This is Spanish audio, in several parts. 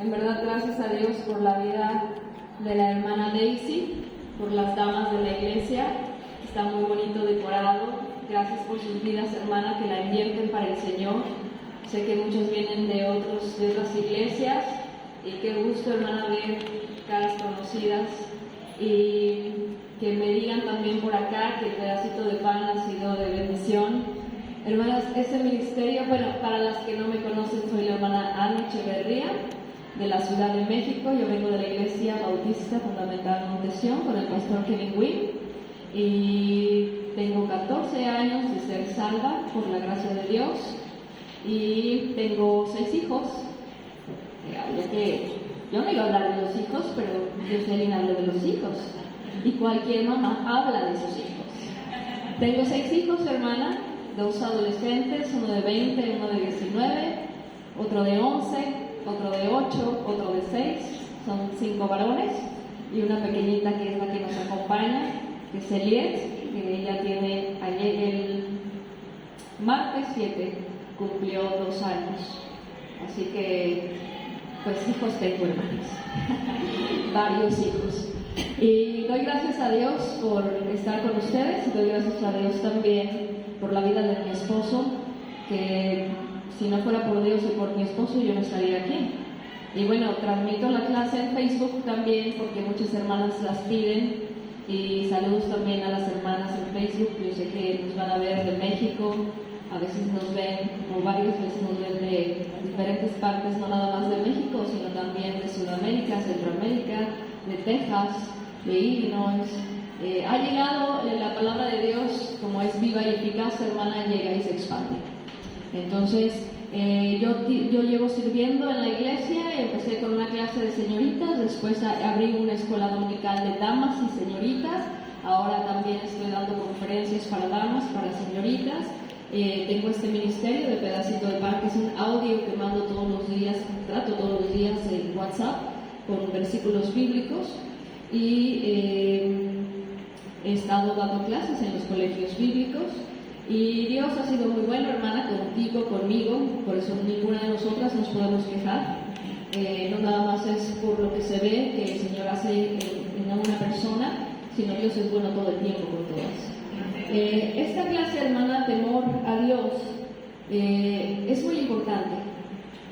En verdad, gracias a Dios por la vida de la hermana Daisy, por las damas de la iglesia. Está muy bonito decorado. Gracias por sus vidas, hermana, que la invierten para el Señor. Sé que muchos vienen de otras iglesias y qué gusto, hermana, ver caras conocidas y que me digan también por acá que el pedacito de pan ha sido de bendición. Hermanas, este ministerio, bueno, para las que no me conocen, soy la hermana Ana Echeverría, de la Ciudad de México. Yo vengo de la Iglesia Bautista Fundamental Montesión con el pastor Kevin Wynn y tengo 14 años de ser salva por la gracia de Dios y tengo 6 hijos. Ya que yo no iba a hablar de los hijos, pero Dios me habla de los hijos y cualquier mamá habla de sus hijos. Tengo 6 hijos, hermana, 2 adolescentes, uno de 20, uno de 19, otro de 11, otro de 8, otro de 6, son 5 varones y una pequeñita que es la que nos acompaña, que es Eliet, que ella tiene ayer, el martes 7, cumplió 2 años. Así que, pues hijos tengo, hermanos, varios hijos. Y doy gracias a Dios por estar con ustedes y doy gracias a Dios también por la vida de mi esposo, que si no fuera por Dios y por mi esposo yo no estaría aquí. Y bueno, transmito la clase en Facebook también porque muchas hermanas las piden y saludos también a las hermanas en Facebook. Yo sé que nos van a ver de México, a veces nos ven, o varias veces nos ven de diferentes partes, no nada más de México, sino también de Sudamérica, Centroamérica, de Texas, de Illinois. Ha llegado la palabra de Dios, como es viva y eficaz, hermana, llega y se expande. Entonces, yo llevo sirviendo en la iglesia, empecé con una clase de señoritas, después abrí una escuela dominical de damas y señoritas, ahora también estoy dando conferencias para damas, para señoritas. Tengo este ministerio de Pedacito de Pan, que es un audio que mando todos los días, trato todos los días en WhatsApp con versículos bíblicos y he estado dando clases en los colegios bíblicos y Dios ha sido muy bueno, hermana, contigo, conmigo, por eso ninguna de nosotras nos podemos quejar. No nada más es por lo que se ve que el Señor hace en una persona, sino Dios es bueno todo el tiempo con todas. Esta clase, hermana, temor a Dios, es muy importante.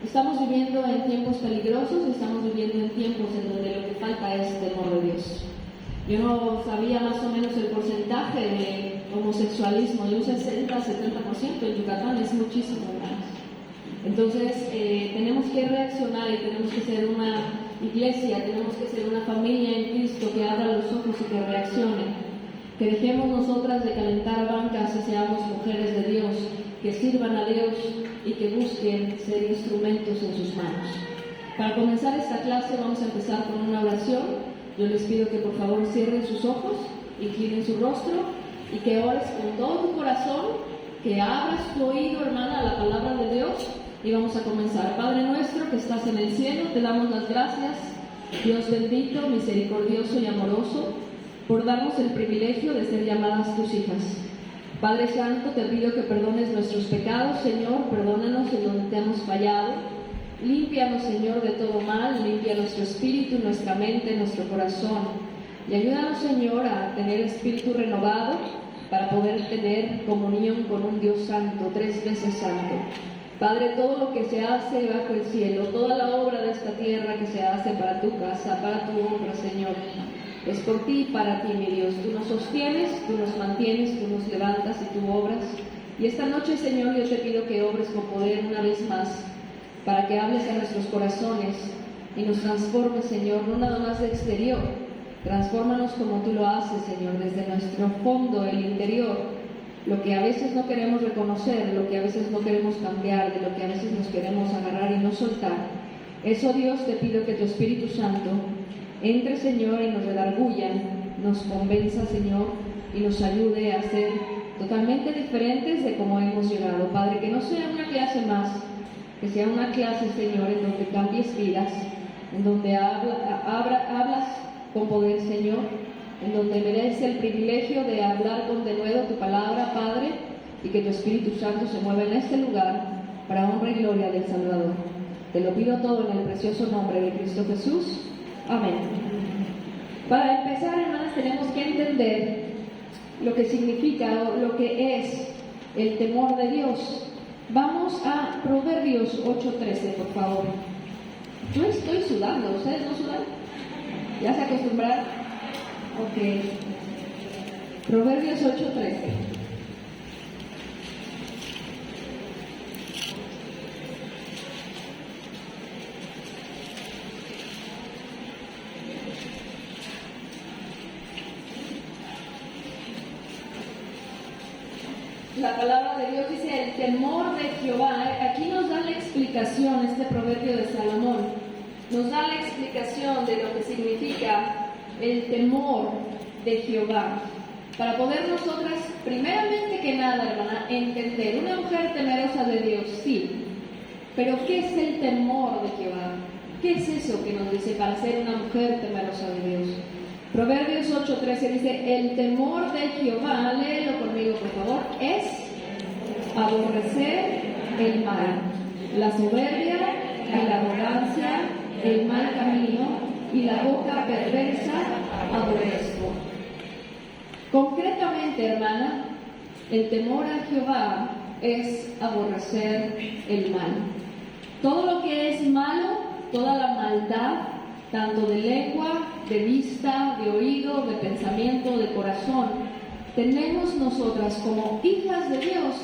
Estamos viviendo en tiempos peligrosos, estamos viviendo en tiempos en donde lo que falta es temor de Dios. Yo no sabía más o menos el porcentaje de homosexualismo, de un 60-70% en Yucatán, es muchísimo, hermanos. Entonces, tenemos que reaccionar y tenemos que ser una iglesia, tenemos que ser una familia en Cristo que abra los ojos y que reaccione. Que dejemos nosotras de calentar bancas y seamos mujeres de Dios, que sirvan a Dios y que busquen ser instrumentos en sus manos. Para comenzar esta clase vamos a empezar con una oración. Yo les pido que por favor cierren sus ojos, inclinen su rostro y que ores con todo tu corazón, que abras tu oído, hermana, a la palabra de Dios y vamos a comenzar. Padre nuestro que estás en el cielo, te damos las gracias, Dios bendito, misericordioso y amoroso, por darnos el privilegio de ser llamadas tus hijas. Padre Santo, te pido que perdones nuestros pecados, Señor, perdónanos en donde te hemos fallado. Límpianos, Señor, de todo mal, limpia nuestro espíritu, nuestra mente, nuestro corazón. Y ayúdanos, Señor, a tener espíritu renovado para poder tener comunión con un Dios santo, 3 veces santo. Padre, todo lo que se hace bajo el cielo, toda la obra de esta tierra que se hace para tu casa, para tu honra, Señor, es por ti y para ti, mi Dios. Tú nos sostienes, tú nos mantienes, tú nos levantas y tú obras. Y esta noche, Señor, yo te pido que obres con poder una vez más, para que hables a nuestros corazones y nos transformes, Señor, no nada más de exterior. Transfórmanos como tú lo haces, Señor, desde nuestro fondo, el interior. Lo que a veces no queremos reconocer, lo que a veces no queremos cambiar, de lo que a veces nos queremos agarrar y no soltar. Eso, Dios, te pido que tu Espíritu Santo entre, Señor, y nos redarguya, nos convenza, Señor, y nos ayude a ser totalmente diferentes de como hemos llegado. Padre, que no sea una clase más, que sea una clase, Señor, en donde cambies vidas, en donde hablas con poder, Señor, en donde mereces el privilegio de hablar con denuedo tu palabra, Padre, y que tu Espíritu Santo se mueva en este lugar para honra y gloria del Salvador. Te lo pido todo en el precioso nombre de Cristo Jesús. Amén. Para empezar, hermanas, tenemos que entender lo que significa o lo que es el temor de Dios. Vamos a Proverbios 8:13, por favor. Yo estoy sudando, ¿ustedes no sudan? ¿Ya se acostumbraron? Ok. Proverbios 8:13. La palabra de Dios dice el temor de Jehová. Aquí nos da la explicación, este proverbio de Salomón, nos da la explicación de lo que significa el temor de Jehová. Para poder nosotras, primeramente que nada, hermana, entender, una mujer temerosa de Dios, sí, pero ¿qué es el temor de Jehová? ¿Qué es eso que nos dice para ser una mujer temerosa de Dios? Proverbios 8:13 dice, el temor de Jehová, léelo conmigo por favor, es aborrecer el mal, la soberbia y la arrogancia, el mal camino y la boca perversa aborrezco. Concretamente, hermana, el temor a Jehová es aborrecer el mal. Todo lo que es malo, toda la maldad, tanto de lengua, de vista, de oído, de pensamiento, de corazón, tenemos nosotras como hijas de Dios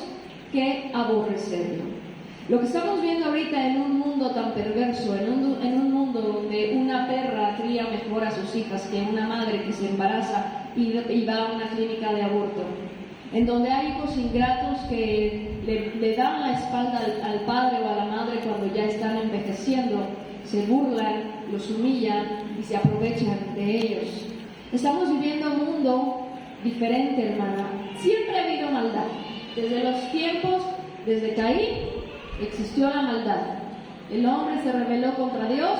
que aborrecerlo. Lo que estamos viendo ahorita en un mundo tan perverso, en un mundo donde una perra cría mejor a sus hijas que una madre que se embaraza y va a una clínica de aborto, en donde hay hijos ingratos que le dan la espalda al padre o a la madre cuando ya están envejeciendo, se burlan, los humillan y se aprovechan de ellos. Estamos viviendo un mundo diferente, hermana. Siempre ha habido maldad. Desde los tiempos, desde Caín, existió la maldad. El hombre se rebeló contra Dios.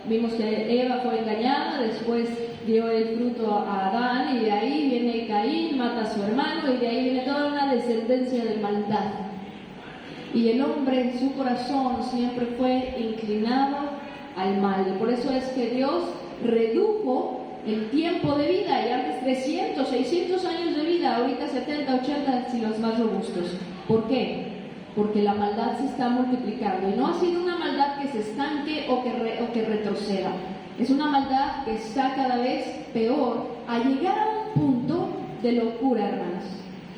Vimos que Eva fue engañada, después dio el fruto a Adán, y de ahí viene Caín, mata a su hermano, y de ahí viene toda una descendencia de maldad. Y el hombre en su corazón siempre fue inclinado al mal. Y por eso es que Dios redujo el tiempo de vida, y antes 300, 600 años de vida, ahorita 70, 80 si los más robustos. ¿Por qué? Porque la maldad se está multiplicando, y no ha sido una maldad que se estanque o que retroceda. Es una maldad que está cada vez peor, a llegar a un punto de locura, hermanas.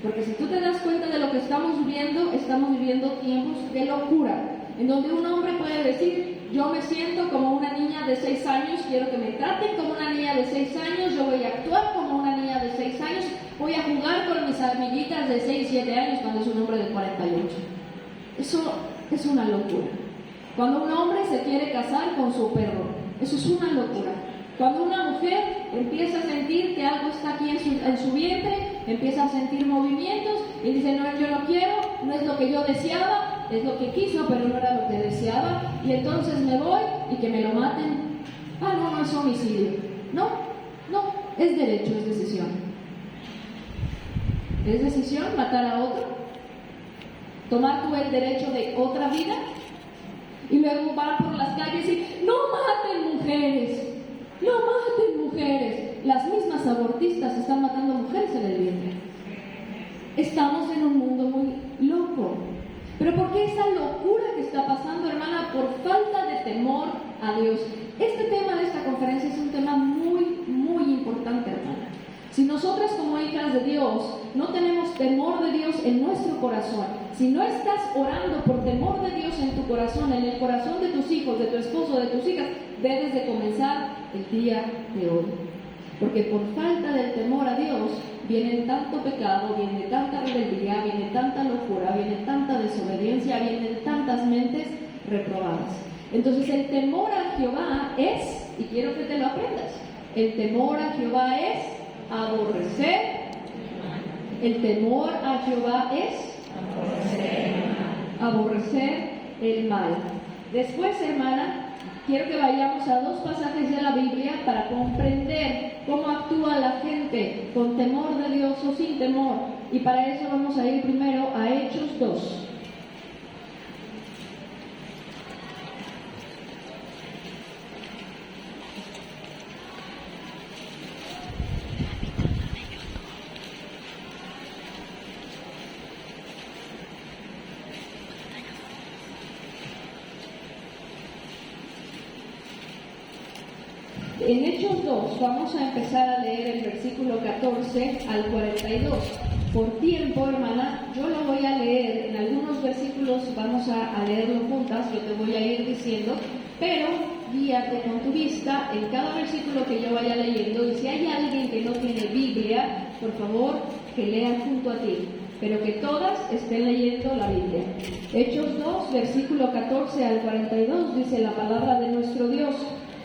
Porque si tú te das cuenta de lo que estamos viviendo tiempos de locura, en donde un hombre puede decir, yo me siento como una niña de 6 años, quiero que me traten como una niña de 6 años, yo voy a actuar como una niña de 6 años, voy a jugar con mis amiguitas de 6, 7 años cuando es un hombre de 48. Eso es una locura. Cuando un hombre se quiere casar con su perro, eso es una locura. Cuando una mujer empieza a sentir que algo está aquí en su vientre, empieza a sentir movimientos y dice, no, yo no quiero, no es lo que yo deseaba, es lo que quiso, pero no era lo que deseaba, y entonces me voy y que me lo maten. Ah, no, no es homicidio. No, es derecho, es decisión. ¿Es decisión matar a otro? ¿Tomar tú el derecho de otra vida? Y luego van por las calles y no maten mujeres. No maten mujeres. Las mismas abortistas están matando mujeres en el vientre. Estamos en un mundo muy loco. ¿Pero por qué esa locura que está pasando, hermana? Por falta de temor a Dios. Este tema de esta conferencia es un tema muy, muy importante, hermana. Si nosotras como hijas de Dios no tenemos temor de Dios en nuestro corazón, si no estás orando por temor de Dios en tu corazón, en el corazón de tus hijos, de tu esposo, de tus hijas, debes de comenzar el día de hoy. Porque por falta del temor a Dios viene tanto pecado, viene tanta rebeldía, viene tanta locura, viene tanta desobediencia, vienen tantas mentes reprobadas. Entonces el temor a Jehová es, y quiero que te lo aprendas, el temor a Jehová es aborrecer. El temor a Jehová es aborrecer el mal. Después, hermana, quiero que vayamos a 2 pasajes de la Biblia para comprender cómo actúa la gente con temor de Dios o sin temor. Y para eso vamos a ir primero a Hechos 2. En Hechos 2 vamos a empezar a leer el versículo 14 al 42. Por tiempo, hermana, yo lo voy a leer. En algunos versículos vamos a leerlo juntas, yo te voy a ir diciendo, pero guíate con tu vista en cada versículo que yo vaya leyendo. Y si hay alguien que no tiene Biblia, por favor, que lea junto a ti, pero que todas estén leyendo la Biblia. Hechos 2, versículo 14 al 42, dice la palabra de nuestro Dios.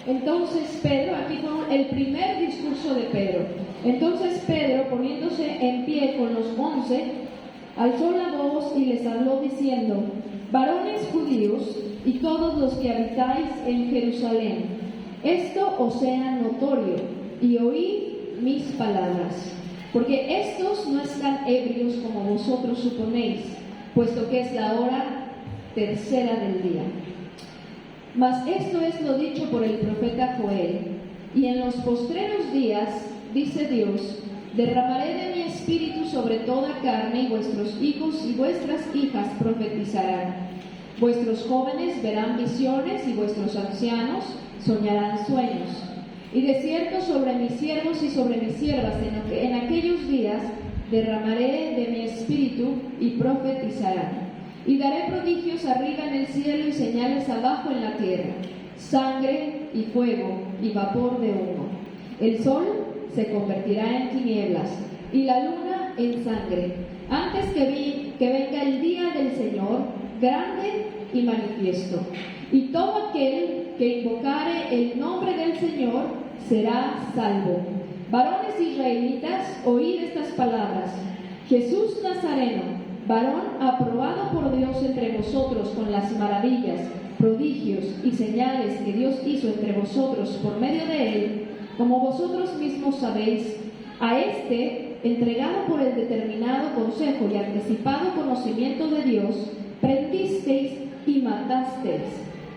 Entonces Pedro, aquí fue el primer discurso de Pedro. Entonces Pedro, poniéndose en pie con los 11, alzó la voz y les habló diciendo: varones judíos y todos los que habitáis en Jerusalén, esto os sea notorio, y oíd mis palabras. Porque estos no están ebrios como vosotros suponéis, puesto que es la hora tercera del día. Mas esto es lo dicho por el profeta Joel: y en los postreros días, dice Dios, derramaré de mi espíritu sobre toda carne, y vuestros hijos y vuestras hijas profetizarán. Vuestros jóvenes verán visiones, y vuestros ancianos soñarán sueños. Y de cierto sobre mis siervos y sobre mis siervas en aquellos días derramaré de mi espíritu, y profetizarán. Y daré prodigios arriba en el cielo y señales abajo en la tierra, sangre y fuego y vapor de humo. El sol se convertirá en tinieblas y la luna en sangre, antes que venga el día del Señor, grande y manifiesto. Y todo aquel que invocare el nombre del Señor será salvo. Varones israelitas, oíd estas palabras: Jesús Nazareno, varón aprobado por Dios entre vosotros con las maravillas, prodigios y señales que Dios hizo entre vosotros por medio de él, como vosotros mismos sabéis, a este, entregado por el determinado consejo y anticipado conocimiento de Dios, prendisteis y matasteis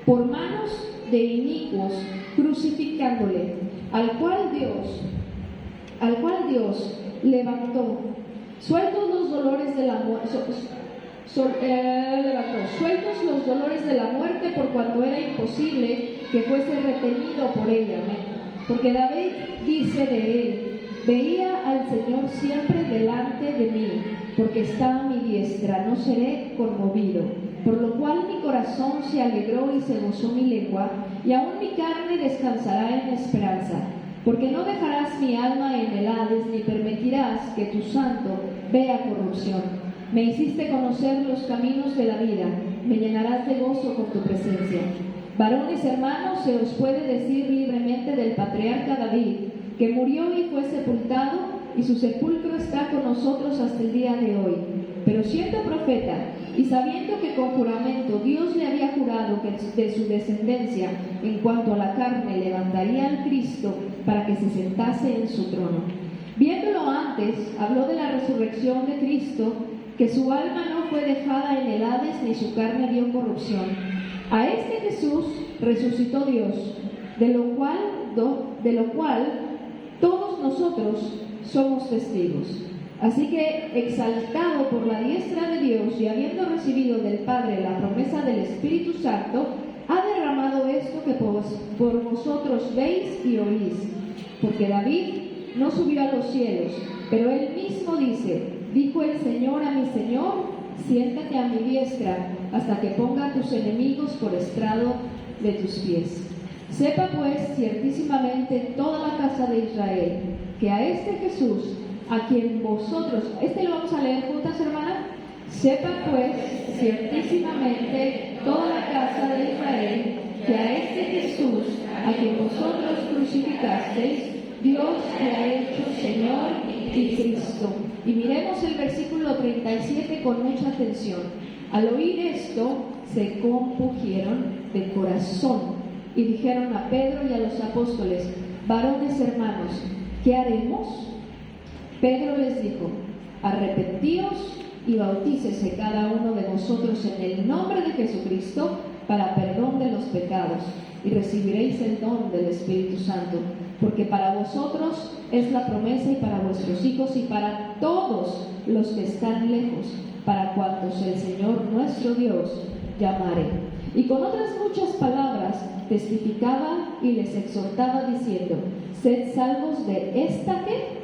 por manos de inicuos, crucificándole, al cual Dios levantó, sueltos los dolores de la muerte, por cuanto era imposible que fuese retenido por ella. Porque David dice de él: veía al Señor siempre delante de mí, porque está a mi diestra, no seré conmovido. Por lo cual mi corazón se alegró y se gozó mi lengua, y aún mi carne descansará en esperanza. Porque no dejarás mi alma en el Hades, ni permitirás que tu santo vea corrupción. Me hiciste conocer los caminos de la vida, me llenarás de gozo con tu presencia. Varones hermanos, se os puede decir libremente del patriarca David, que murió y fue sepultado, y su sepulcro está con nosotros hasta el día de hoy. Pero siendo profeta, y sabiendo que con juramento Dios le había jurado que de su descendencia, en cuanto a la carne, levantaría al Cristo para que se sentase en su trono. Viéndolo antes, habló de la resurrección de Cristo, que su alma no fue dejada en el Hades, ni su carne vio corrupción. A este Jesús resucitó Dios, de lo cual todos nosotros somos testigos. Así que, exaltado por la diestra de Dios y habiendo recibido del Padre la promesa del Espíritu Santo, ha derramado esto que por vosotros veis y oís. Porque David no subió a los cielos, pero él mismo dice: dijo el Señor a mi Señor, siéntate a mi diestra, hasta que ponga a tus enemigos por estrado de tus pies. Sepa pues ciertísimamente toda la casa de Israel, que a este Jesús, a quien vosotros, lo vamos a leer juntas, hermana. Sepa pues ciertísimamente toda la casa de Israel, que a este Jesús, a quien vosotros crucificasteis, Dios le ha hecho Señor y Cristo. Y miremos el versículo 37 con mucha atención. Al oír esto, se compungieron de corazón y dijeron a Pedro y a los apóstoles: varones hermanos, ¿qué haremos? Pedro les dijo: arrepentíos y bautícese cada uno de vosotros en el nombre de Jesucristo para perdón de los pecados, y recibiréis el don del Espíritu Santo, porque para vosotros es la promesa, y para vuestros hijos, y para todos los que están lejos, para cuantos el Señor nuestro Dios llamare. Y con otras muchas palabras testificaba y les exhortaba diciendo: sed salvos de esta ¿qué?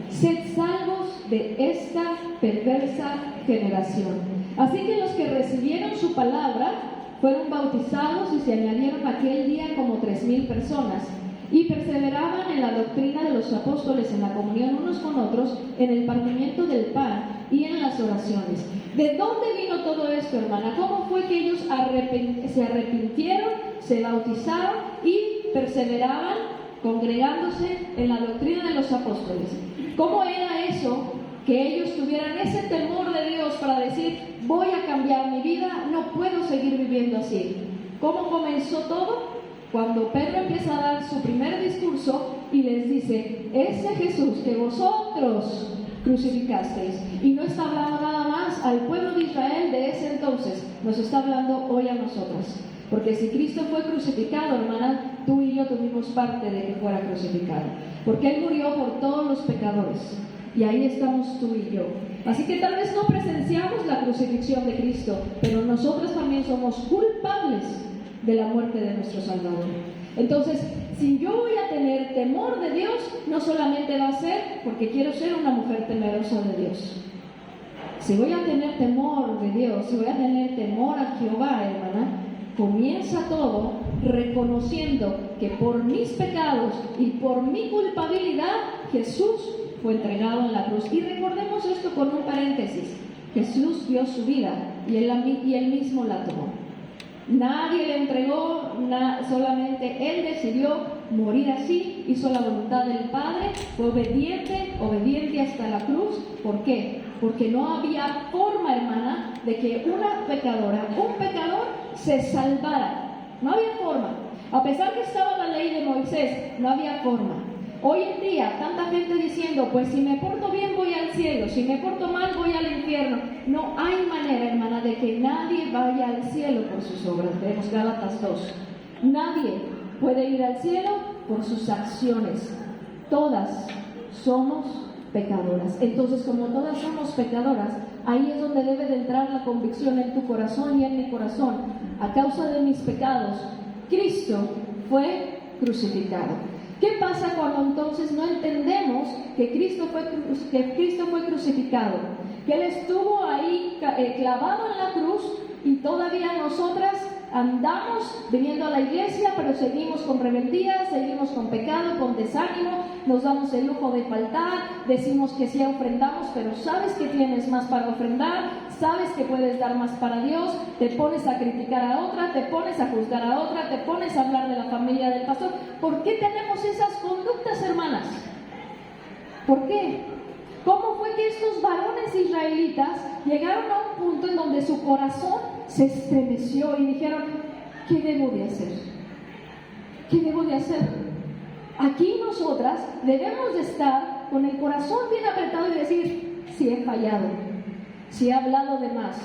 Sed salvos de esta perversa generación. Así que los que recibieron su palabra fueron bautizados y se añadieron aquel día como 3,000 personas, y perseveraban en la doctrina de los apóstoles, en la comunión unos con otros, en el partimiento del pan y en las oraciones. ¿De dónde vino todo esto, hermana? ¿Cómo fue que ellos se arrepintieron, se bautizaron y perseveraban congregándose en la doctrina de los apóstoles? ¿Cómo era eso que ellos tuvieran ese temor de Dios para decir: voy a cambiar mi vida, no puedo seguir viviendo así? ¿Cómo comenzó todo? Cuando Pedro empieza a dar su primer discurso y les dice: ese Jesús que vosotros crucificasteis. Y no está hablando nada más al pueblo de Israel de ese entonces, nos está hablando hoy a nosotras. Porque si Cristo fue crucificado, hermana, tú y yo tuvimos parte de que fuera crucificado. Porque Él murió por todos los pecadores. Y ahí estamos tú y yo. Así que tal vez no presenciamos la crucifixión de Cristo, pero nosotros también somos culpables de la muerte de nuestro Salvador. Entonces, si yo voy a tener temor de Dios, no solamente va a ser porque quiero ser una mujer temerosa de Dios. Si voy a tener temor de Dios, si voy a tener temor a Jehová, hermana, comienza todo reconociendo que por mis pecados y por mi culpabilidad, Jesús fue entregado en la cruz. Y recordemos esto con un paréntesis: Jesús dio su vida y él mismo la tomó. Nadie le entregó, solamente Él decidió morir así, hizo la voluntad del Padre, fue obediente hasta la cruz. ¿Por qué? Porque no había forma, hermana, de que una pecadora, un pecador, se salvara. No había forma. A pesar que estaba la ley de Moisés, no había forma. Hoy en día, tanta gente diciendo: pues si me porto bien voy al cielo, si me porto mal voy al infierno. No hay manera, hermana, de que nadie vaya al cielo por sus obras. Vemos Gálatas 2. Nadie puede ir al cielo por sus acciones. Todas somos pecadoras. Entonces, como todas somos pecadoras, ahí es donde debe de entrar la convicción en tu corazón y en mi corazón. A causa de mis pecados, Cristo fue crucificado. ¿Qué pasa cuando entonces no entendemos que Cristo fue crucificado? Que Él estuvo ahí clavado en la cruz, y todavía nosotras andamos viniendo a la iglesia, pero seguimos con rebeldía, seguimos con pecado, con desánimo, nos damos el lujo de faltar, decimos que sí ofrendamos, pero sabes que tienes más para ofrendar, sabes que puedes dar más para Dios, te pones a criticar a otra, te pones a juzgar a otra, te pones a hablar de la familia del pastor. ¿Por qué tenemos esas conductas, hermanas? ¿Por qué? ¿Cómo fue que estos varones israelitas llegaron a un punto en donde su corazón se estremeció y dijeron: ¿qué debo de hacer? ¿Qué debo de hacer? Aquí nosotras debemos de estar con el corazón bien apretado y decir: sí, he fallado, sí he hablado de más,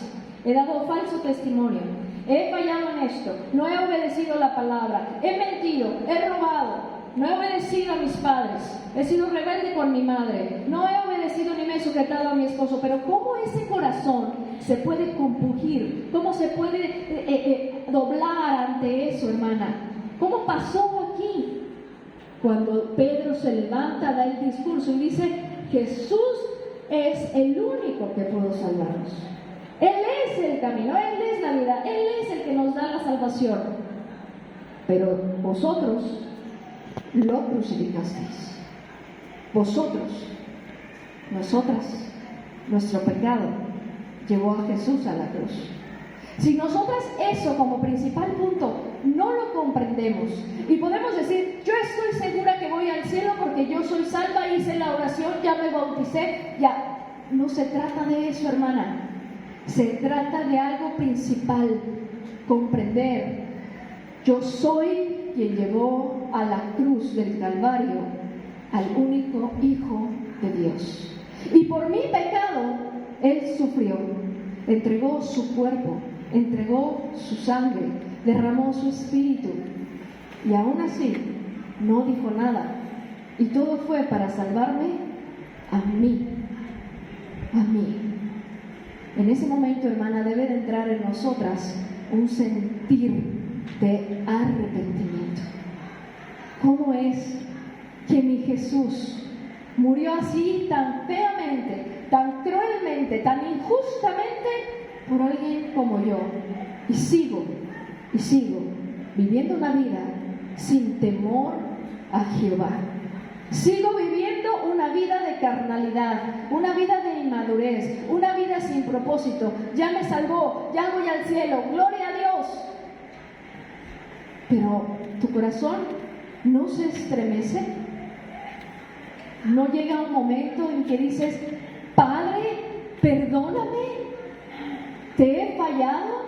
he dado falso testimonio, he fallado en esto, no he obedecido la palabra, he mentido, he robado, no he obedecido a mis padres, he sido rebelde con mi madre, no he obedecido ni me he sujetado a mi esposo. Pero ¿cómo ese corazón se puede compungir? ¿Cómo se puede doblar ante eso, hermana? ¿Cómo pasó aquí? Cuando Pedro se levanta, da el discurso y dice: Jesús es el único que pudo salvarnos. Él es el camino, Él es la vida, Él es el que nos da la salvación. Pero vosotros lo crucificasteis. Vosotros, nosotras, nuestro pecado llevó a Jesús a la cruz. Si nosotras eso como principal punto no lo comprendemos y podemos decir: yo estoy segura que voy al cielo porque yo soy salva, hice la oración, ya me bauticé, ya. No se trata de eso, hermana. Se trata de algo principal: comprender. Yo soy quien llevó a la cruz del Calvario al único Hijo de Dios. Y por mi pecado Él sufrió, entregó su cuerpo, entregó su sangre, derramó su espíritu, y aún así no dijo nada. Y todo fue para salvarme a mí. A mí. En ese momento, hermana, debe de entrar en nosotras un sentir de arrepentimiento. ¿Cómo es que mi Jesús murió así tan feamente, tan cruelmente, tan injustamente por alguien como yo? Y sigo viviendo una vida sin temor a Jehová. Sigo viviendo una vida de carnalidad, una vida de inmadurez, una vida sin propósito. Ya me salvó, ya voy al cielo, gloria a Dios. Pero tu corazón no se estremece. No llega un momento en que dices: Padre, perdóname, te he fallado,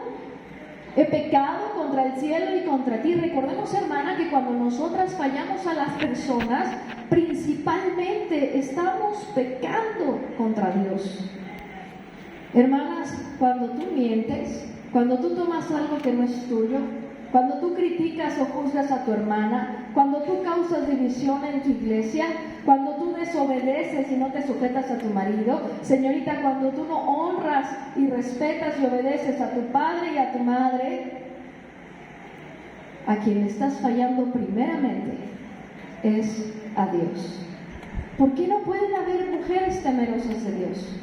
he pecado contra el cielo y contra ti. Recordemos, hermana, que cuando nosotras fallamos a las personas, principalmente estamos pecando contra Dios. Hermanas, cuando tú mientes, cuando tú tomas algo que no es tuyo, cuando tú criticas o juzgas a tu hermana, cuando tú causas división en tu iglesia, cuando tú desobedeces y no te sujetas a tu marido, señorita, cuando tú no honras y respetas y obedeces a tu padre y a tu madre, a quien estás fallando primeramente es a Dios. ¿Por qué no pueden haber mujeres temerosas de Dios?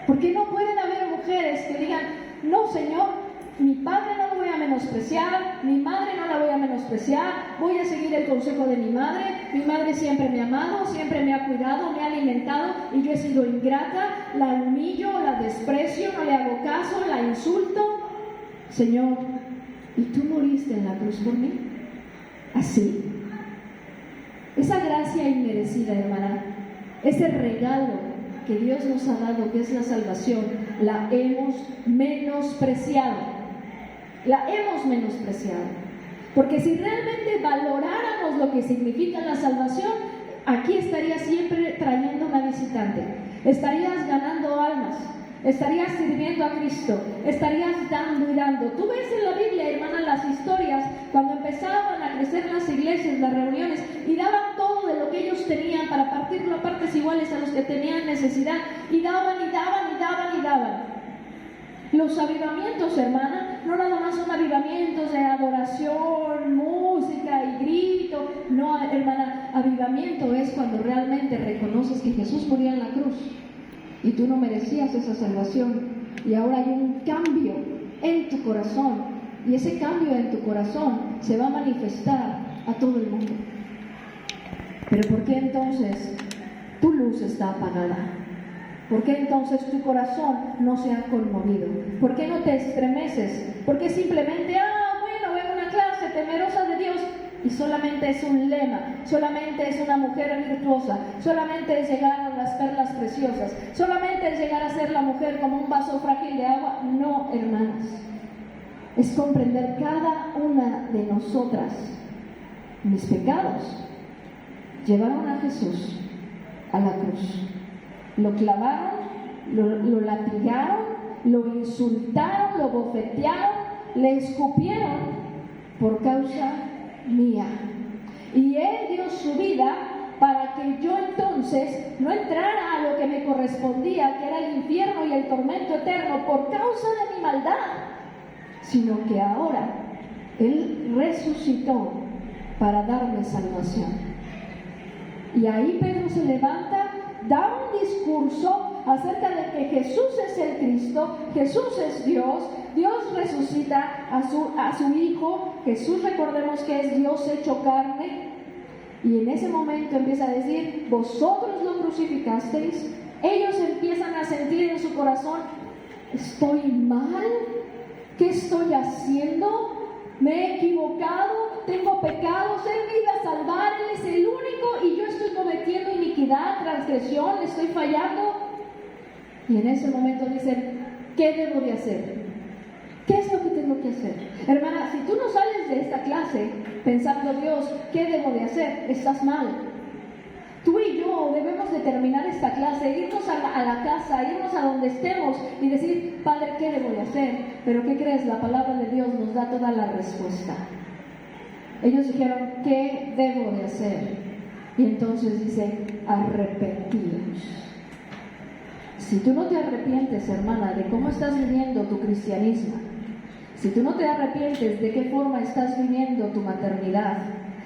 ¿Por qué no pueden haber mujeres que digan: no, Señor, mi padre no lo voy a menospreciar, mi madre no la voy a menospreciar, voy a seguir el consejo de mi madre siempre me ha amado, siempre me ha cuidado, me ha alimentado y yo he sido ingrata, la humillo, la desprecio, no le hago caso, la insulto? Señor, ¿y tú moriste en la cruz por mí? ¿Así? Esa gracia inmerecida, hermana, ese regalo que Dios nos ha dado, que es la salvación, la hemos menospreciado. La hemos menospreciado. Porque si realmente valoráramos lo que significa la salvación, aquí estarías siempre trayendo una visitante, estarías ganando almas, estarías sirviendo a Cristo, estarías dando y dando. Tú ves en la Biblia, hermana, las historias cuando empezaban a crecer las iglesias, las reuniones, y daban todo de lo que ellos tenían para partirlo a partes iguales a los que tenían necesidad, y daban y daban y daban y daban. Los avivamientos, hermana, no nada más son avivamientos de adoración, música y grito. No, hermana, avivamiento es cuando realmente reconoces que Jesús murió en la cruz y tú no merecías esa salvación, y ahora hay un cambio en tu corazón, y ese cambio en tu corazón se va a manifestar a todo el mundo. Pero ¿por qué entonces tu luz está apagada? ¿Por qué entonces tu corazón no se ha conmovido? ¿Por qué no te estremeces? ¿Por qué simplemente, bueno, vengo a una clase temerosa de Dios? Y solamente es un lema, solamente es una mujer virtuosa, solamente es llegar a las perlas preciosas, solamente es llegar a ser la mujer como un vaso frágil de agua. No, hermanas, es comprender cada una de nosotras. Mis pecados llevaron a Jesús a la cruz. Lo clavaron, lo latigaron, lo insultaron, lo bofetearon, le escupieron por causa mía. Y Él dio su vida para que yo entonces no entrara a lo que me correspondía, que era el infierno y el tormento eterno por causa de mi maldad, sino que ahora Él resucitó para darme salvación. Y ahí Pedro se levanta, da un discurso acerca de que Jesús es el Cristo, Jesús es Dios, Dios resucita a su Hijo, Jesús, recordemos que es Dios hecho carne, y en ese momento empieza a decir: vosotros lo crucificasteis. Ellos empiezan a sentir en su corazón: ¿estoy mal? ¿Qué estoy haciendo? ¿Me he equivocado? ¿Tengo pecados? Él me iba a salvar, Él es el único, y yo estoy cometiendo iniquidad, transgresión, estoy fallando. Y en ese momento dicen: ¿qué debo de hacer? ¿Qué es lo que tengo que hacer? Hermana, si tú no sales de esta clase pensando: Dios, ¿qué debo de hacer?, estás mal. Tú y yo debemos de terminar esta clase, irnos a la casa, irnos a donde estemos y decir: Padre, ¿qué debo de hacer? Pero ¿qué crees? La palabra de Dios nos da toda la respuesta. Ellos dijeron: ¿qué debo de hacer? Y entonces dice: arrepentíos. Si tú no te arrepientes, hermana, de cómo estás viviendo tu cristianismo, si tú no te arrepientes de qué forma estás viviendo tu maternidad,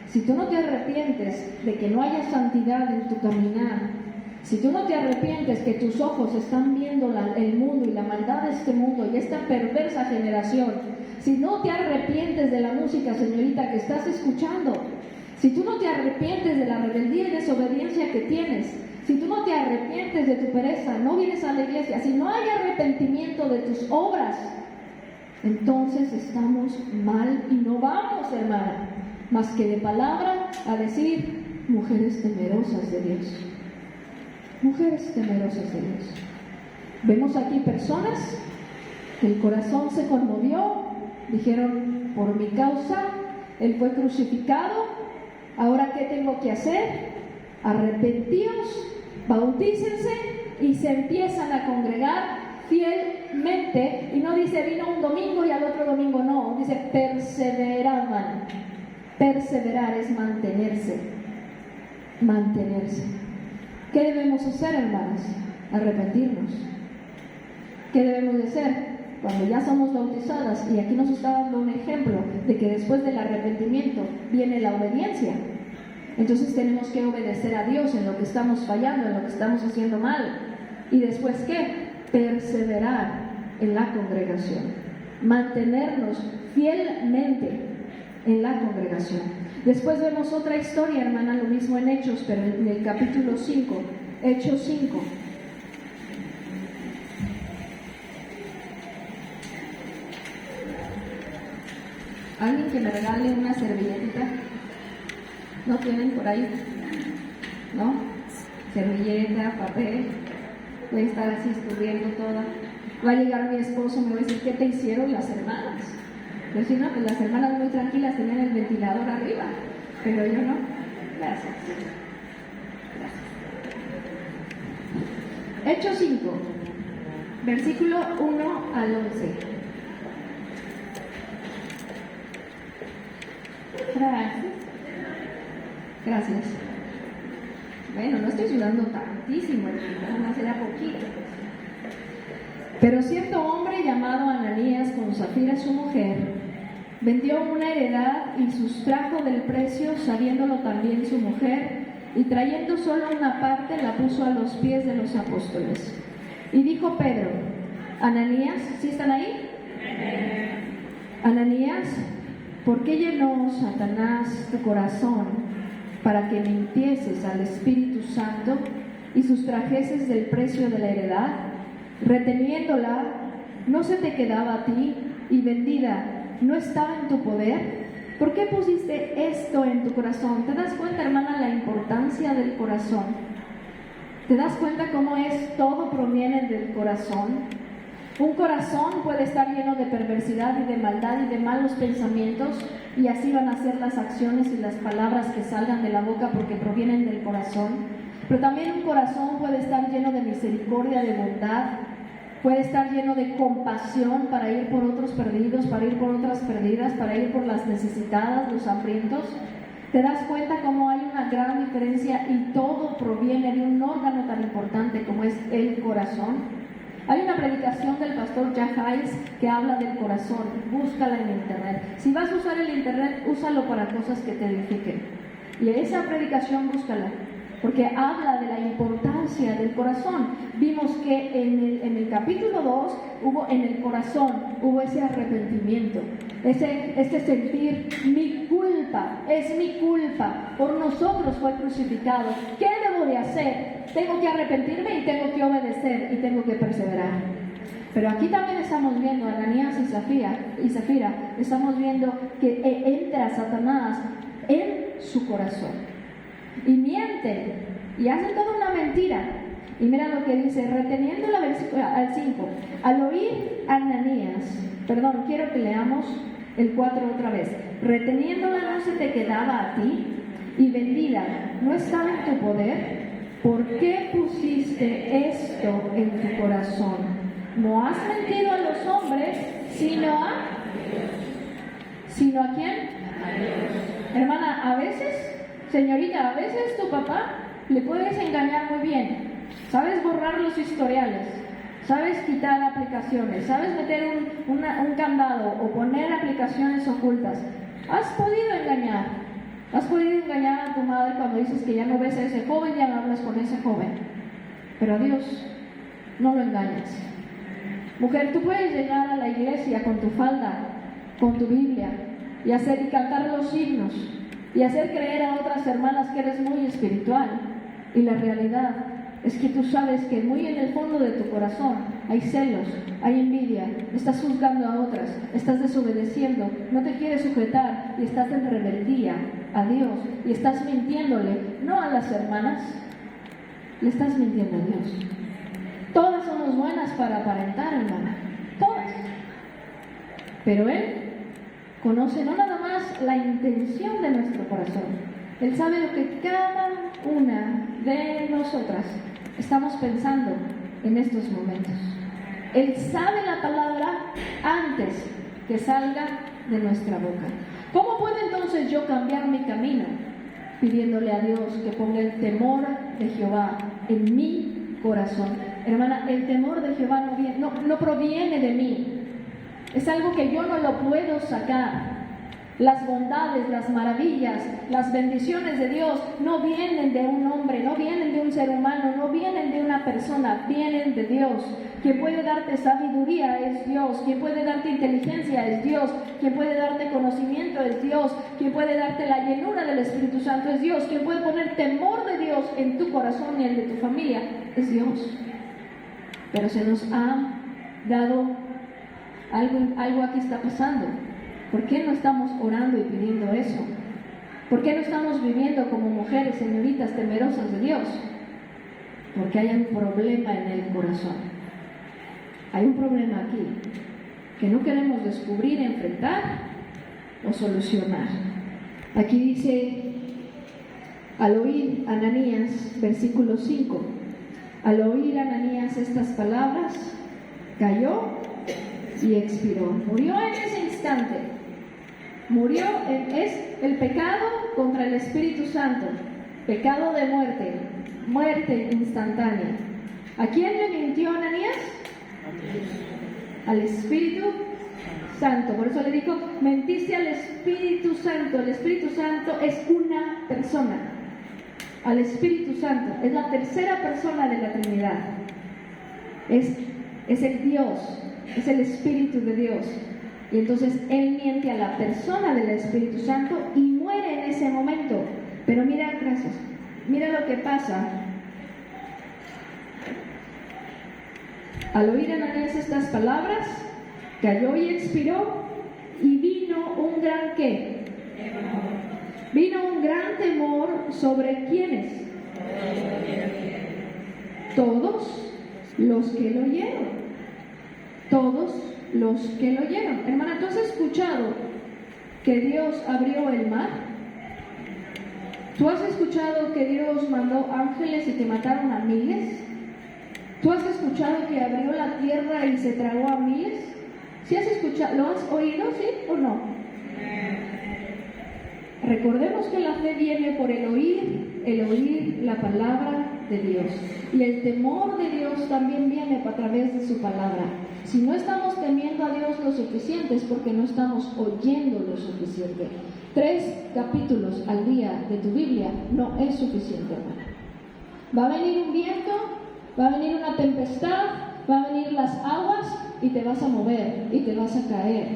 si tú no te arrepientes de que no haya santidad en tu caminar, si tú no te arrepientes que tus ojos están viendo el mundo y la maldad de este mundo y esta perversa generación, si no te arrepientes de la música, señorita, que estás escuchando, si tú no te arrepientes de la rebeldía y desobediencia que tienes, si tú no te arrepientes de tu pereza, no vienes a la iglesia, si no hay arrepentimiento de tus obras, entonces estamos mal y no vamos, hermana, más que de palabra a decir mujeres temerosas de Dios. Mujeres temerosas de Dios. Vemos aquí personas que el corazón se conmovió, dijeron, por mi causa, Él fue crucificado, ahora ¿qué tengo que hacer? Arrepentíos, bautícense y se empiezan a congregar fielmente, y no dice vino un domingo y al otro domingo no, dice perseveraban. Perseverar es mantenerse. ¿Qué debemos hacer, hermanas? Arrepentirnos. ¿Qué debemos de hacer? Cuando ya somos bautizadas, y aquí nos está dando un ejemplo de que después del arrepentimiento viene la obediencia. Entonces tenemos que obedecer a Dios en lo que estamos fallando, en lo que estamos haciendo mal. ¿Y después qué? Perseverar en la congregación. Mantenernos fielmente en la congregación. Después vemos otra historia, hermana, lo mismo en Hechos, pero en el capítulo 5, Hechos 5. ¿Alguien que me regale una servilletita? ¿No tienen por ahí? ¿No? Servilleta, papel. Voy a estar así escurriendo toda. Va a llegar mi esposo, me va a decir, ¿qué te hicieron las hermanas? Yo decía, no, pues las hermanas muy tranquilas tenían el ventilador arriba, pero yo no. Gracias. Hechos 5, versículo 1 al 11. Gracias. Bueno, no estoy sudando tantísimo, nada más era poquito. Pero cierto hombre llamado Ananías, con Zafira su mujer, vendió una heredad y sustrajo del precio, sabiéndolo también su mujer, y trayendo solo una parte la puso a los pies de los apóstoles. Y dijo Pedro, Ananías, ¿sí están ahí? Ananías, ¿por qué llenó Satanás tu corazón para que mintieses al Espíritu Santo y sustrajeses del precio de la heredad? Reteniéndola, ¿no se te quedaba a ti? Y vendida, ¿no estaba en tu poder? ¿Por qué pusiste esto en tu corazón? ¿Te das cuenta, hermana, la importancia del corazón? ¿Te das cuenta cómo es? Todo proviene del corazón. Un corazón puede estar lleno de perversidad y de maldad y de malos pensamientos, y así van a ser las acciones y las palabras que salgan de la boca porque provienen del corazón. Pero también un corazón puede estar lleno de misericordia, de bondad, puede estar lleno de compasión para ir por otros perdidos, para ir por otras perdidas, para ir por las necesitadas, los hambrientos. ¿Te das cuenta cómo hay una gran diferencia y todo proviene de un órgano tan importante como es el corazón? Hay una predicación del pastor Jack Hayes que habla del corazón. Búscala en internet. Si vas a usar el internet, úsalo para cosas que te edifiquen. Y esa predicación búscala, porque habla de la importancia del corazón. Vimos que en el capítulo 2 en el corazón hubo ese arrepentimiento, ese sentir, mi culpa, es mi culpa, por nosotros fue crucificado. ¿Qué debo de hacer? Tengo que arrepentirme y tengo que obedecer y tengo que perseverar. Pero aquí también estamos viendo a Ananías y Zafira, estamos viendo que entra Satanás en su corazón. Y mienten, y hacen toda una mentira. Y mira lo que dice, reteniendo al 5, al oír Ananías, quiero que leamos el 4 otra vez. Reteniéndola no se te quedaba a ti, y vendida no estaba en tu poder. ¿Por qué pusiste esto en tu corazón? No has mentido a los hombres, sino a quién? A Dios. Hermana, a veces, señorita, a veces tu papá le puedes engañar muy bien. Sabes borrar los historiales, sabes quitar aplicaciones, sabes meter un candado o poner aplicaciones ocultas. Has podido engañar a tu madre cuando dices que ya no ves a ese joven, ya no hablas con ese joven, pero a Dios no lo engañas. Mujer, tú puedes llegar a la iglesia con tu falda, con tu Biblia, y cantar los himnos, y hacer creer a otras hermanas que eres muy espiritual, y la realidad es que tú sabes que muy en el fondo de tu corazón hay celos, hay envidia, estás juzgando a otras, estás desobedeciendo, no te quieres sujetar y estás en rebeldía a Dios y estás mintiéndole, no a las hermanas, le estás mintiendo a Dios. Todas somos buenas para aparentar, hermana, todas. Pero Él conoce no nada más la intención de nuestro corazón, Él sabe lo que cada una de nosotras estamos pensando en estos momentos. Él sabe la palabra antes que salga de nuestra boca. ¿Cómo puedo entonces yo cambiar mi camino? Pidiéndole a Dios que ponga el temor de Jehová en mi corazón. Hermana, el temor de Jehová no proviene de mí. Es algo que yo no lo puedo sacar. Las bondades, las maravillas, las bendiciones de Dios no vienen de un hombre, no vienen de un ser humano, no vienen de una persona, vienen de Dios. Quien puede darte sabiduría es Dios, quien puede darte inteligencia es Dios, quien puede darte conocimiento es Dios, quien puede darte la llenura del Espíritu Santo es Dios, quien puede poner temor de Dios en tu corazón y en el de tu familia es Dios. Pero se nos ha dado algo aquí está pasando. ¿Por qué no estamos orando y pidiendo eso? ¿Por qué no estamos viviendo como mujeres, señoritas temerosas de Dios? Porque hay un problema en el corazón. Hay un problema aquí que no queremos descubrir, enfrentar o solucionar. Aquí dice, al oír Ananías, versículo 5, al oír Ananías estas palabras, cayó y expiró. Murió en ese instante. Murió, es el pecado contra el Espíritu Santo, pecado de muerte, muerte instantánea. ¿A quién le mintió Ananías? Al Espíritu Santo. Por eso le dijo, mentiste al Espíritu Santo. El Espíritu Santo es una persona. Al Espíritu Santo es la tercera persona de la Trinidad. Es el Dios, es el Espíritu de Dios. Y entonces Él miente a la persona del Espíritu Santo y muere en ese momento. Pero mira, gracias, mira lo que pasa. Al oír Ananías estas palabras, cayó y expiró, y vino un gran ¿qué? Vino un gran temor sobre ¿quiénes? Todos los que lo oyeron. Todos los que lo oyeron. Hermana, ¿tú has escuchado que Dios abrió el mar? ¿Tú has escuchado que Dios mandó ángeles y que mataron a miles? ¿Tú has escuchado que abrió la tierra y se tragó a miles? ¿Sí has escuchado? ¿Lo has oído, sí o no? Recordemos que la fe viene por el oír la palabra de Dios. Y el temor de Dios también viene a través de su palabra. Si no estamos temiendo a Dios lo suficiente es porque no estamos oyendo lo suficiente. 3 capítulos al día de tu Biblia no es suficiente, hermana. Va a venir un viento, va a venir una tempestad, va a venir las aguas y te vas a mover y te vas a caer.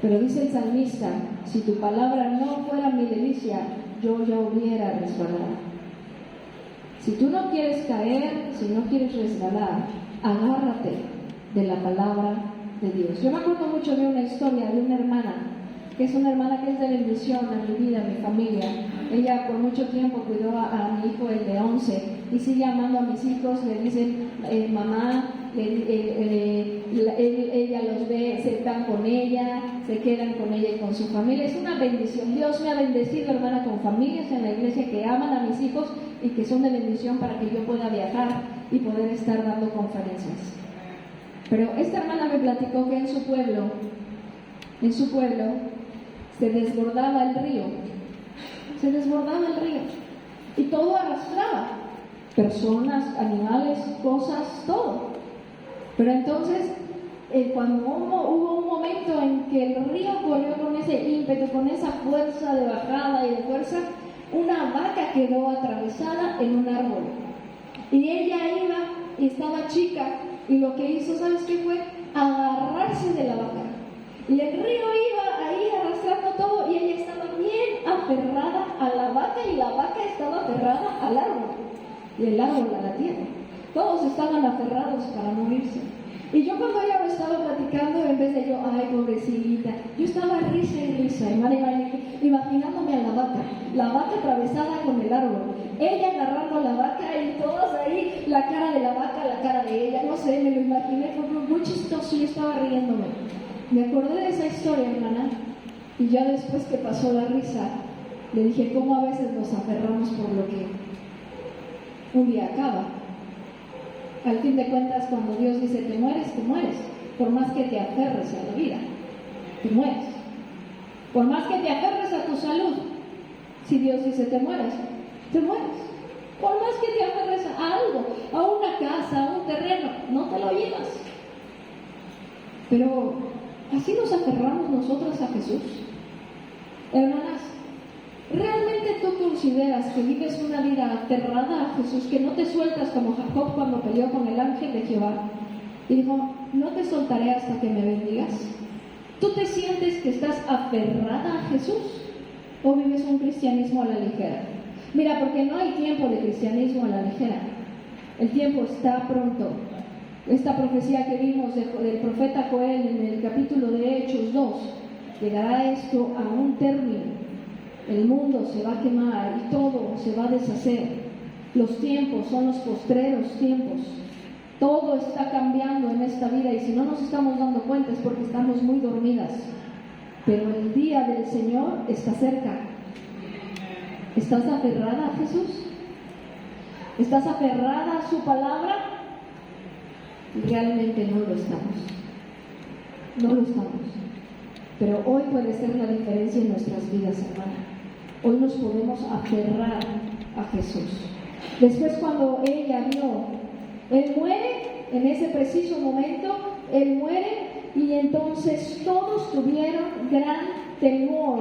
Pero dice el salmista, si tu palabra no fuera mi delicia, yo ya hubiera resbalado. Si tú no quieres caer, si no quieres resbalar, agárrate de la palabra de Dios. Yo me acuerdo mucho de una historia de una hermana, que es una hermana que es de bendición en mi vida, en mi familia. Ella por mucho tiempo cuidó a mi hijo, el de 11, y sigue amando a mis hijos. Le dicen mamá, ella los ve, se están con ella, se quedan con ella y con su familia. Es una bendición. Dios me ha bendecido, hermana, con familias en la iglesia que aman a mis hijos y que son de bendición para que yo pueda viajar y poder estar dando conferencias. Pero esta hermana me platicó que en su pueblo se desbordaba el río, y todo arrastraba, personas, animales, cosas, todo. Pero entonces, cuando hubo un momento en que el río corrió con ese ímpetu, con esa fuerza de bajada y de fuerza, una vaca quedó atravesada en un árbol. Y ella iba y estaba chica, y lo que hizo, ¿sabes qué fue? Agarrarse de la vaca. Y el río iba ahí arrastrando todo, y ella estaba bien aferrada a la vaca, y la vaca estaba aferrada al árbol, y el árbol a la tierra. Todos estaban aferrados para morirse. Y yo cuando ella me estaba platicando, en vez de yo, ay, pobrecita, yo estaba risa y risa, imaginándome a la vaca atravesada con el árbol, ella agarrando a la vaca y todos ahí, la cara de la vaca, la cara de ella, no sé, me lo imaginé, fue muy chistoso, yo estaba riéndome. Me acordé de esa historia, hermana, y ya después que pasó la risa, le dije, ¿cómo a veces nos aferramos por lo que un día acaba? Al fin de cuentas, cuando Dios dice te mueres, por más que te aferres a la vida, te mueres. Por más que te aferres a tu salud, si Dios dice te mueres, te mueres. Por más que te aferres a algo, a una casa, a un terreno, no te lo llevas. Pero así nos aferramos nosotras a Jesús. Hermanas, ¿realmente tú consideras que vives una vida aferrada a Jesús, que no te sueltas como Jacob cuando peleó con el ángel de Jehová y dijo, no te soltaré hasta que me bendigas? ¿Tú te sientes que estás aferrada a Jesús o vives un cristianismo a la ligera? Mira, porque no hay tiempo de cristianismo a la ligera. El tiempo está pronto. Esta profecía que vimos del profeta Joel en el capítulo de Hechos 2, llegará esto a un término. El mundo se va a quemar y todo se va a deshacer. Los tiempos son los postreros tiempos. Todo está cambiando en esta vida y si no nos estamos dando cuenta es porque estamos muy dormidas. Pero el día del Señor está cerca. ¿Estás aferrada a Jesús? ¿Estás aferrada a su palabra? Realmente no lo estamos. No lo estamos. Pero hoy puede ser la diferencia en nuestras vidas, hermana. Hoy nos podemos aferrar a Jesús. Después cuando ella vio, Él muere, en ese preciso momento, Él muere y entonces todos tuvieron gran temor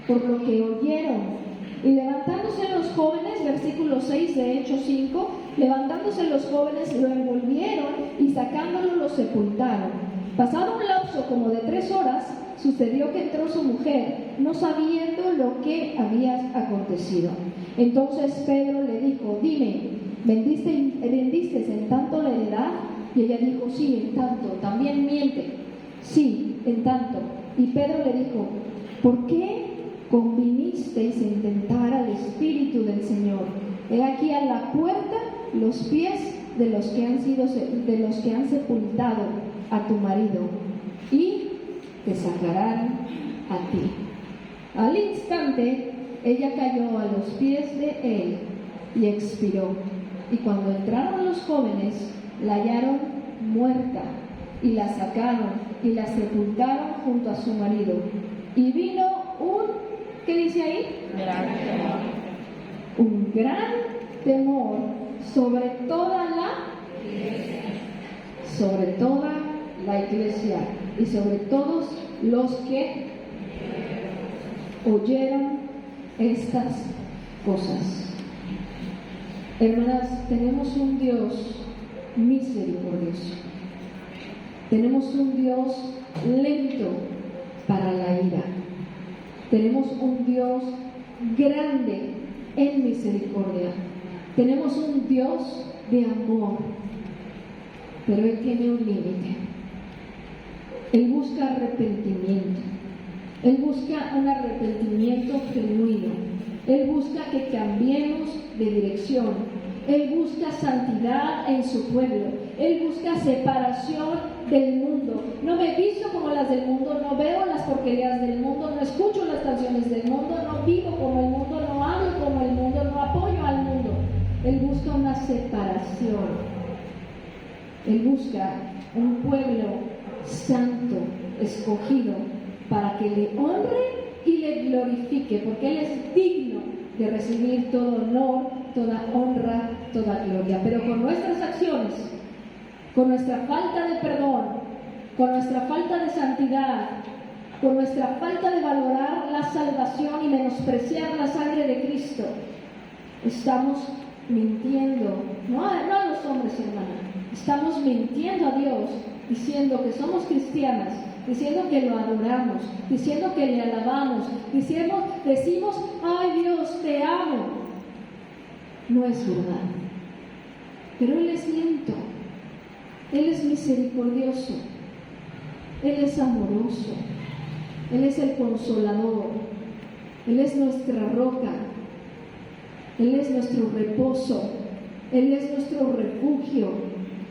por lo que oyeron. Y levantándose los jóvenes, versículo 6 de Hechos 5, levantándose los jóvenes lo envolvieron y sacándolo lo sepultaron. Pasado un lapso como de 3 horas, sucedió que entró su mujer, no sabiendo lo que había acontecido. Entonces Pedro le dijo, dime, ¿vendiste en tanto la heredad? Y ella dijo, sí, en tanto. También miente, sí, en tanto. Y Pedro le dijo, ¿por qué convinisteis en tentar al Espíritu del Señor? He aquí a la puerta los pies de los que han sepultado a tu marido, y te sacarán a ti. Al instante ella cayó a los pies de él y expiró. Y cuando entraron los jóvenes, la hallaron muerta y la sacaron y la sepultaron junto a su marido. Y vino ¿qué dice ahí? Un gran temor sobre toda la iglesia y sobre todos los que oyeron estas cosas. Hermanas, tenemos un Dios misericordioso. Tenemos un Dios lento para la ira. Tenemos un Dios grande en misericordia. Tenemos un Dios de amor. Pero Él tiene un límite. Él busca arrepentimiento. Él busca un arrepentimiento genuino. Él busca que cambiemos de dirección. Él busca santidad en su pueblo. Él busca separación del mundo. No me visto como las del mundo, no veo las porquerías del mundo, no escucho las canciones del mundo, no vivo como el mundo, no hablo como el mundo, no apoyo al mundo. Él busca una separación. Él busca un pueblo santo, escogido, para que le honre y le glorifique, porque Él es digno de recibir todo honor, toda honra, toda gloria. Pero con nuestras acciones con nuestra falta de perdón, con nuestra falta de santidad, con nuestra falta de valorar la salvación y menospreciar la sangre de Cristo, estamos mintiendo, no a los hombres, hermana, estamos mintiendo a Dios, diciendo que somos cristianas, diciendo que lo adoramos, diciendo que le alabamos, decimos, ay Dios, te amo. No es verdad. Pero Él es lento, Él es misericordioso, Él es amoroso, Él es el consolador, Él es nuestra roca, Él es nuestro reposo, Él es nuestro refugio,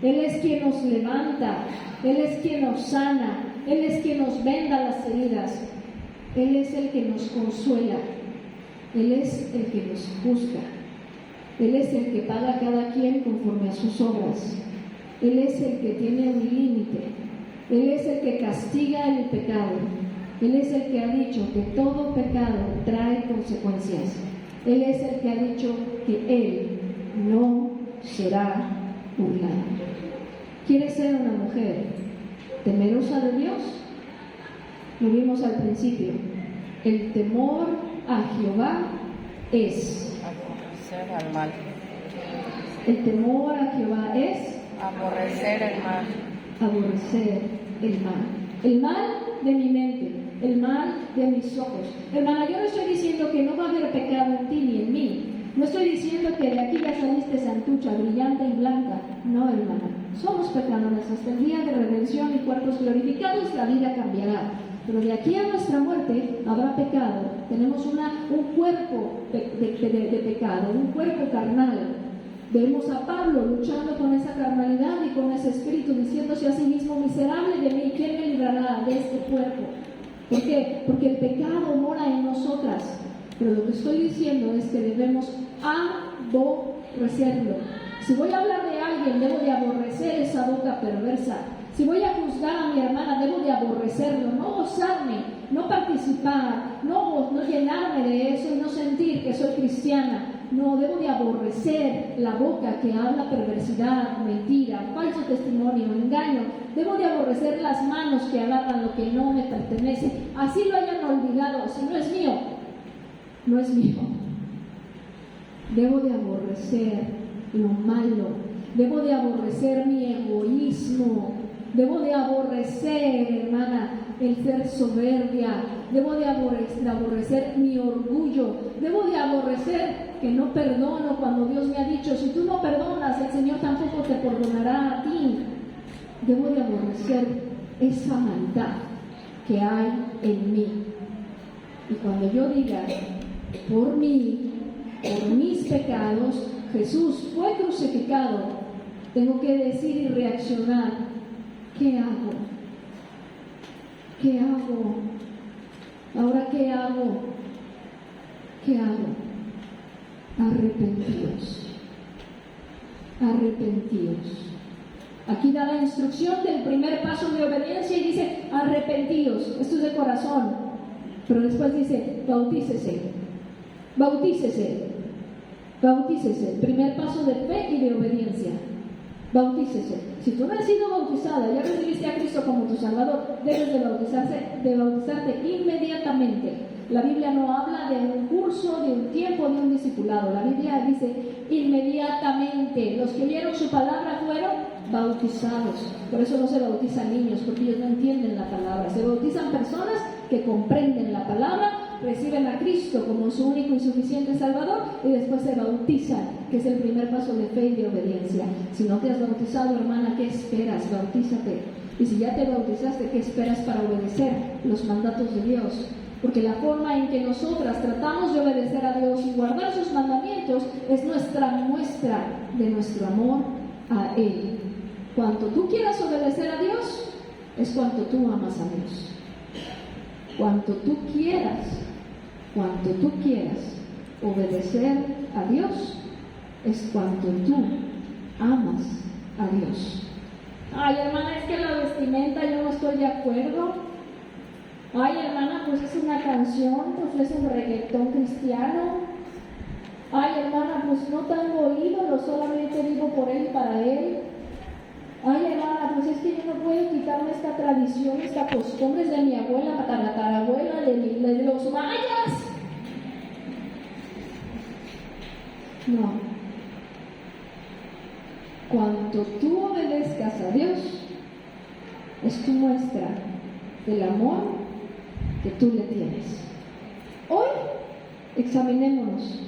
Él es quien nos levanta, Él es quien nos sana, Él es quien nos venda las heridas, Él es el que nos consuela, Él es el que nos juzga, Él es el que paga a cada quien conforme a sus obras, Él es el que tiene un límite, Él es el que castiga el pecado, Él es el que ha dicho que todo pecado trae consecuencias, Él es el que ha dicho que Él no será burlado. ¿Quieres ser una mujer temerosa de Dios? Lo vimos al principio. El temor a Jehová es aborrecer al mal. El temor a Jehová es Aborrecer el mal. Aborrecer el mal. El mal de mi mente, el mal de mis ojos. Hermana, yo no estoy diciendo que no va a haber pecado en ti ni en mí. No estoy diciendo que de aquí ya saliste santucha, brillante y blanca. No, hermana. Somos pecadores hasta el día de redención y cuerpos glorificados, la vida cambiará. Pero de aquí a nuestra muerte habrá pecado. Tenemos un cuerpo de pecado, un cuerpo carnal. Vemos a Pablo luchando con esa carnalidad y con ese espíritu, diciéndose a sí mismo, miserable de mí, ¿quién me librará de este cuerpo? ¿Por qué? Porque el pecado mora en nosotras. Pero lo que estoy diciendo es que debemos aborrecerlo. Si voy a hablar de alguien, debo de aborrecer esa boca perversa. Si voy a juzgar a mi hermana, debo de aborrecerlo, no gozarme, no participar, no llenarme de eso y no sentir que soy cristiana. No, debo de aborrecer la boca que habla perversidad, mentira, falso testimonio, engaño. Debo de aborrecer las manos que agarran lo que no me pertenece. Así lo hayan olvidado, si no es mío, no es mío. Debo de aborrecer lo malo. Debo de aborrecer mi egoísmo. Debo de aborrecer, hermana, el ser soberbia. Debo de aborrecer mi orgullo. Debo de aborrecer que no perdono cuando Dios me ha dicho, si tú no perdonas, el Señor tampoco te perdonará a ti. Debo de aborrecer esa maldad que hay en mí. Y cuando yo diga, por mí, por mis pecados, Jesús fue crucificado, tengo que decir y reaccionar, ¿qué hago? ¿Qué hago? Ahora, ¿qué hago? ¿Qué hago? Arrepentíos. Arrepentíos. Aquí da la instrucción del primer paso de obediencia y dice, arrepentíos. Esto es de corazón. Pero después dice, bautícese. Bautícese. Bautícese. Primer paso de fe y de obediencia. Bautícese. Si tú no has sido bautizada, ya recibiste a Cristo como tu Salvador, debes de bautizarte inmediatamente. La Biblia no habla de un curso, de un tiempo, de un discipulado. La Biblia dice inmediatamente. Los que oyeron su palabra fueron bautizados. Por eso no se bautizan niños, porque ellos no entienden la palabra. Se bautizan personas que comprenden la palabra, reciben a Cristo como su único y suficiente Salvador y después se bautizan, que es el primer paso de fe y de obediencia. Si no te has bautizado, hermana, ¿qué esperas? Bautízate. Y si ya te bautizaste, ¿qué esperas para obedecer los mandatos de Dios? Porque la forma en que nosotras tratamos de obedecer a Dios y guardar sus mandamientos es nuestra muestra de nuestro amor a Él. Cuanto tú quieras obedecer a Dios, es cuanto tú amas a Dios. Cuanto tú quieras obedecer a Dios, es cuanto tú amas a Dios. Ay, hermana, es que la vestimenta yo no estoy de acuerdo. Ay, hermana, pues es una canción, pues es un reggaetón cristiano. Ay, hermana, pues no tengo ídolo, solamente vivo por él y para él. Ay, hermana, pues es que yo no puedo quitarme esta tradición, esta costumbre de mi abuela, tatarabuela, de los mayas. No. Cuando tú obedezcas a Dios, es tu muestra del amor que tú le tienes. Hoy examinémonos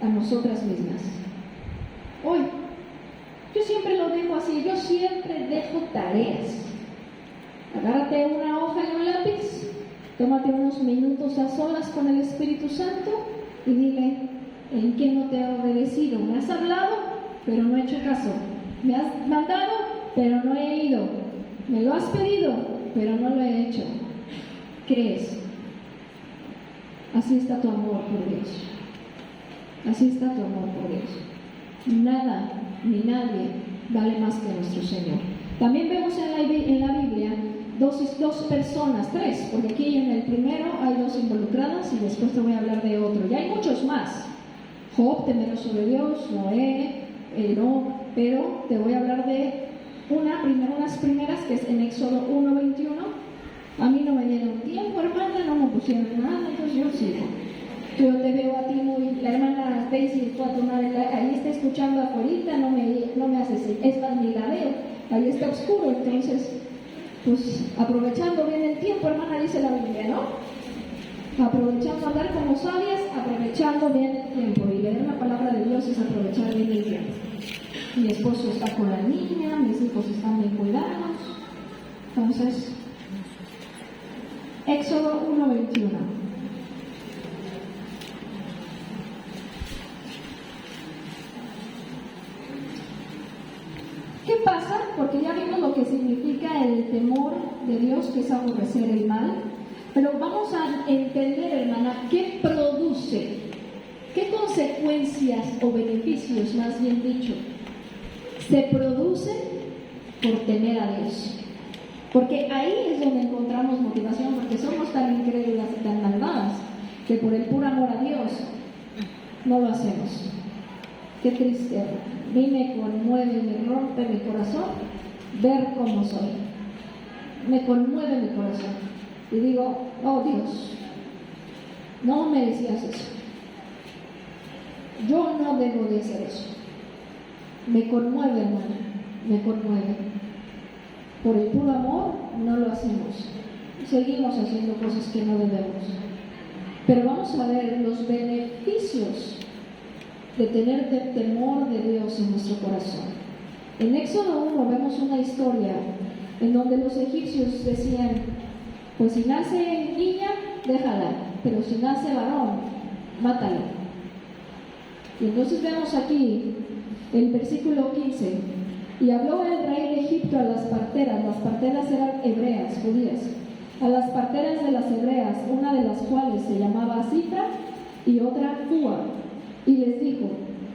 a nosotras mismas. Hoy, yo siempre lo dejo así, yo siempre dejo tareas. Agárrate una hoja y un lápiz, tómate unos minutos a solas con el Espíritu Santo y dile, ¿en qué no te he obedecido? Me has hablado, pero no he hecho caso. Me has mandado, pero no he ido. Me lo has pedido, pero no lo he hecho. ¿Qué es? Así está tu amor por Dios. Así está tu amor por Dios. Nada ni nadie vale más que nuestro Señor. También vemos en la Biblia dos personas, tres, porque aquí en el primero hay dos involucradas y después te voy a hablar de otro. Y hay muchos más. Job, temeroso de Dios, Noé, no, pero te voy a hablar de unas primeras que es en Éxodo 1:21. A mí no me dieron tiempo, hermana, no me pusieron nada, entonces yo sigo. Yo te veo a ti muy, la hermana Daisy fue a tomar, ahí está escuchando afuera, no me hace, es más, ni la veo, ahí está oscuro, entonces, pues aprovechando bien el tiempo, hermana, dice la Biblia, ¿no? Aprovechando andar como sabias, aprovechando bien el tiempo, y leer la palabra de Dios es aprovechar bien el tiempo. Mi esposo está con la niña, mis hijos están bien cuidados, entonces, Éxodo 1:21. ¿Qué pasa? Porque ya vimos lo que significa el temor de Dios, que es aborrecer el mal. Pero vamos a entender, hermana, qué produce, qué consecuencias o beneficios, más bien dicho, se producen por temer a Dios. Porque ahí es donde encontramos motivación, porque somos tan incrédulas y tan malvadas que por el puro amor a Dios no lo hacemos. Qué triste, a mí me conmueve y me rompe mi corazón ver cómo soy. Me conmueve mi corazón. Y digo, oh Dios, no merecías eso. Yo no debo de hacer eso. Me conmueve, hermana, me conmueve. Por el puro amor no lo hacemos. Seguimos haciendo cosas que no debemos. Pero vamos a ver los beneficios de tener temor de Dios en nuestro corazón. En Éxodo 1 vemos una historia en donde los egipcios decían, pues si nace niña, déjala, pero si nace varón, mátalo. Y entonces vemos aquí el versículo 15, y habló el rey de Egipto a las parteras eran hebreas, judías, a las parteras de las hebreas, una de las cuales se llamaba Cifra y otra Fua, y les dijo,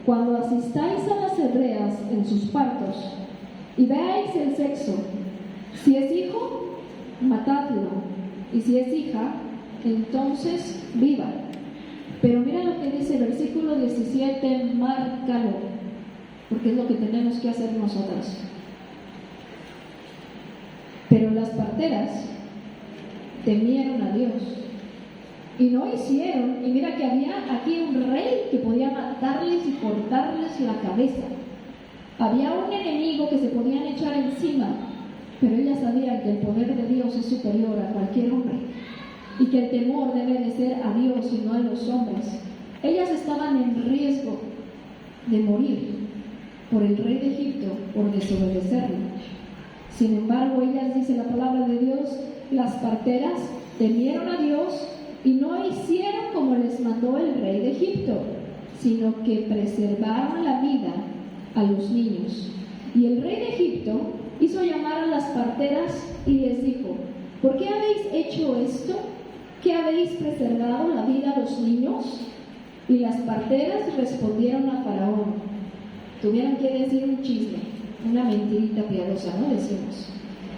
cuando asistáis a las hebreas en sus partos y veáis el sexo, si es hijo, matadlo, y si es hija, entonces viva. Pero mira lo que dice el versículo 17, márcalo, porque es lo que tenemos que hacer nosotras. Pero las parteras temieron a Dios y no hicieron, y mira que había aquí un rey que podía matarles y cortarles la cabeza. Había un enemigo que se podían echar encima, pero ellas sabían que el poder de Dios es superior a cualquier hombre y que el temor debe de ser a Dios y no a los hombres. Ellas estaban en riesgo de morir por el rey de Egipto por desobedecerle. Sin embargo, ellas, dice la palabra de Dios, las parteras temieron a Dios y no hicieron como les mandó el rey de Egipto, sino que preservaron la vida a los niños. Y el rey de Egipto hizo llamar a las parteras y les dijo, ¿por qué habéis hecho esto? ¿Qué habéis preservado la vida a los niños? Y las parteras respondieron a Faraón. Tuvieron que decir un chisme, una mentirita piadosa, ¿no? Decimos.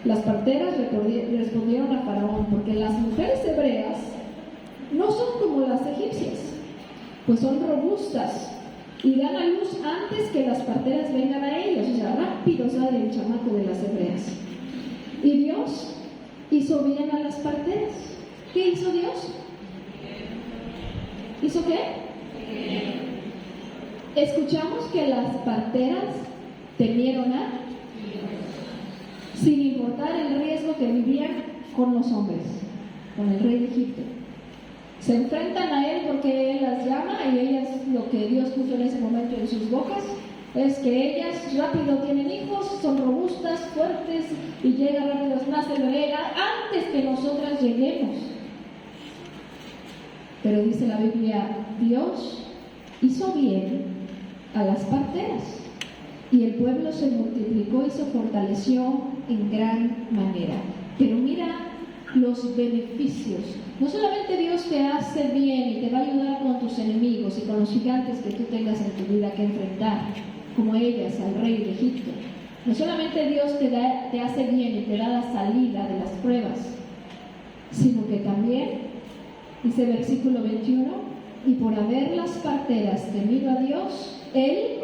Las parteras respondieron a Faraón, porque las mujeres hebreas no son como las egipcias, pues son robustas, y dan a luz antes que las parteras vengan a ellos. O sea, rápido sale el chamaco de las hebreas. Y Dios hizo bien a las parteras. ¿Qué hizo Dios? ¿Hizo qué? Escuchamos que las parteras temieron a Dios, sin importar el riesgo que vivían con los hombres, con el rey de Egipto. Se enfrentan a él porque él las llama, y ellas, lo que Dios puso en ese momento en sus bocas, es que ellas rápido tienen hijos, son robustas, fuertes, y llegan rápido, nace el bebé antes que nosotras lleguemos. Pero dice la Biblia, Dios hizo bien a las parteras, y el pueblo se multiplicó y se fortaleció en gran manera. Pero mira los beneficios. No solamente Dios te hace bien y te va a ayudar con tus enemigos y con los gigantes que tú tengas en tu vida que enfrentar, como ellas al rey de Egipto. No solamente Dios te hace bien y te da la salida de las pruebas, sino que también, dice el versículo 21, y por haber las parteras temido a Dios, Él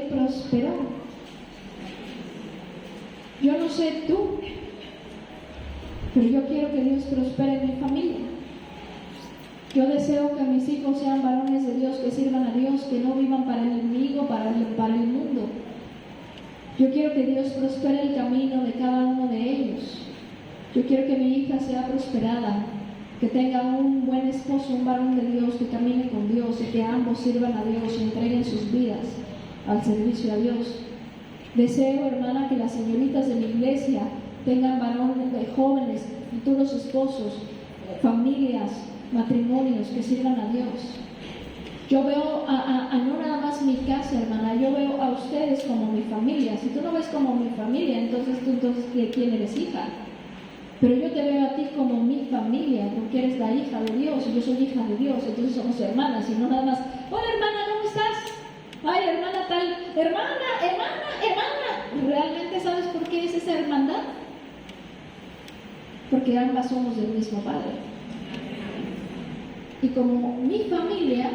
prosperó. Yo no sé tú, pero yo quiero que Dios prospere en mi familia. Yo deseo que mis hijos sean varones de Dios, que sirvan a Dios, que no vivan para el enemigo, para el mundo. Yo quiero que Dios prospere el camino de cada uno de ellos. Yo quiero que mi hija sea prosperada, que tenga un buen esposo, un varón de Dios, que camine con Dios, y que ambos sirvan a Dios y entreguen sus vidas al servicio a Dios. Deseo, hermana, que las señoritas de mi iglesia tengan varones, jóvenes, futuros esposos, familias, matrimonios que sirvan a Dios. Yo veo no nada más mi casa, hermana, yo veo a ustedes como mi familia. Si tú no ves como mi familia, entonces ¿de quién eres hija? Pero yo te veo a ti como mi familia, porque eres la hija de Dios, y yo soy hija de Dios, entonces somos hermanas, y no nada más, hola hermana, ¿cómo estás? Ay, hermana tal, hermana. ¿Realmente sabes por qué es esa hermandad? Porque ambas somos del mismo Padre. Y como mi familia,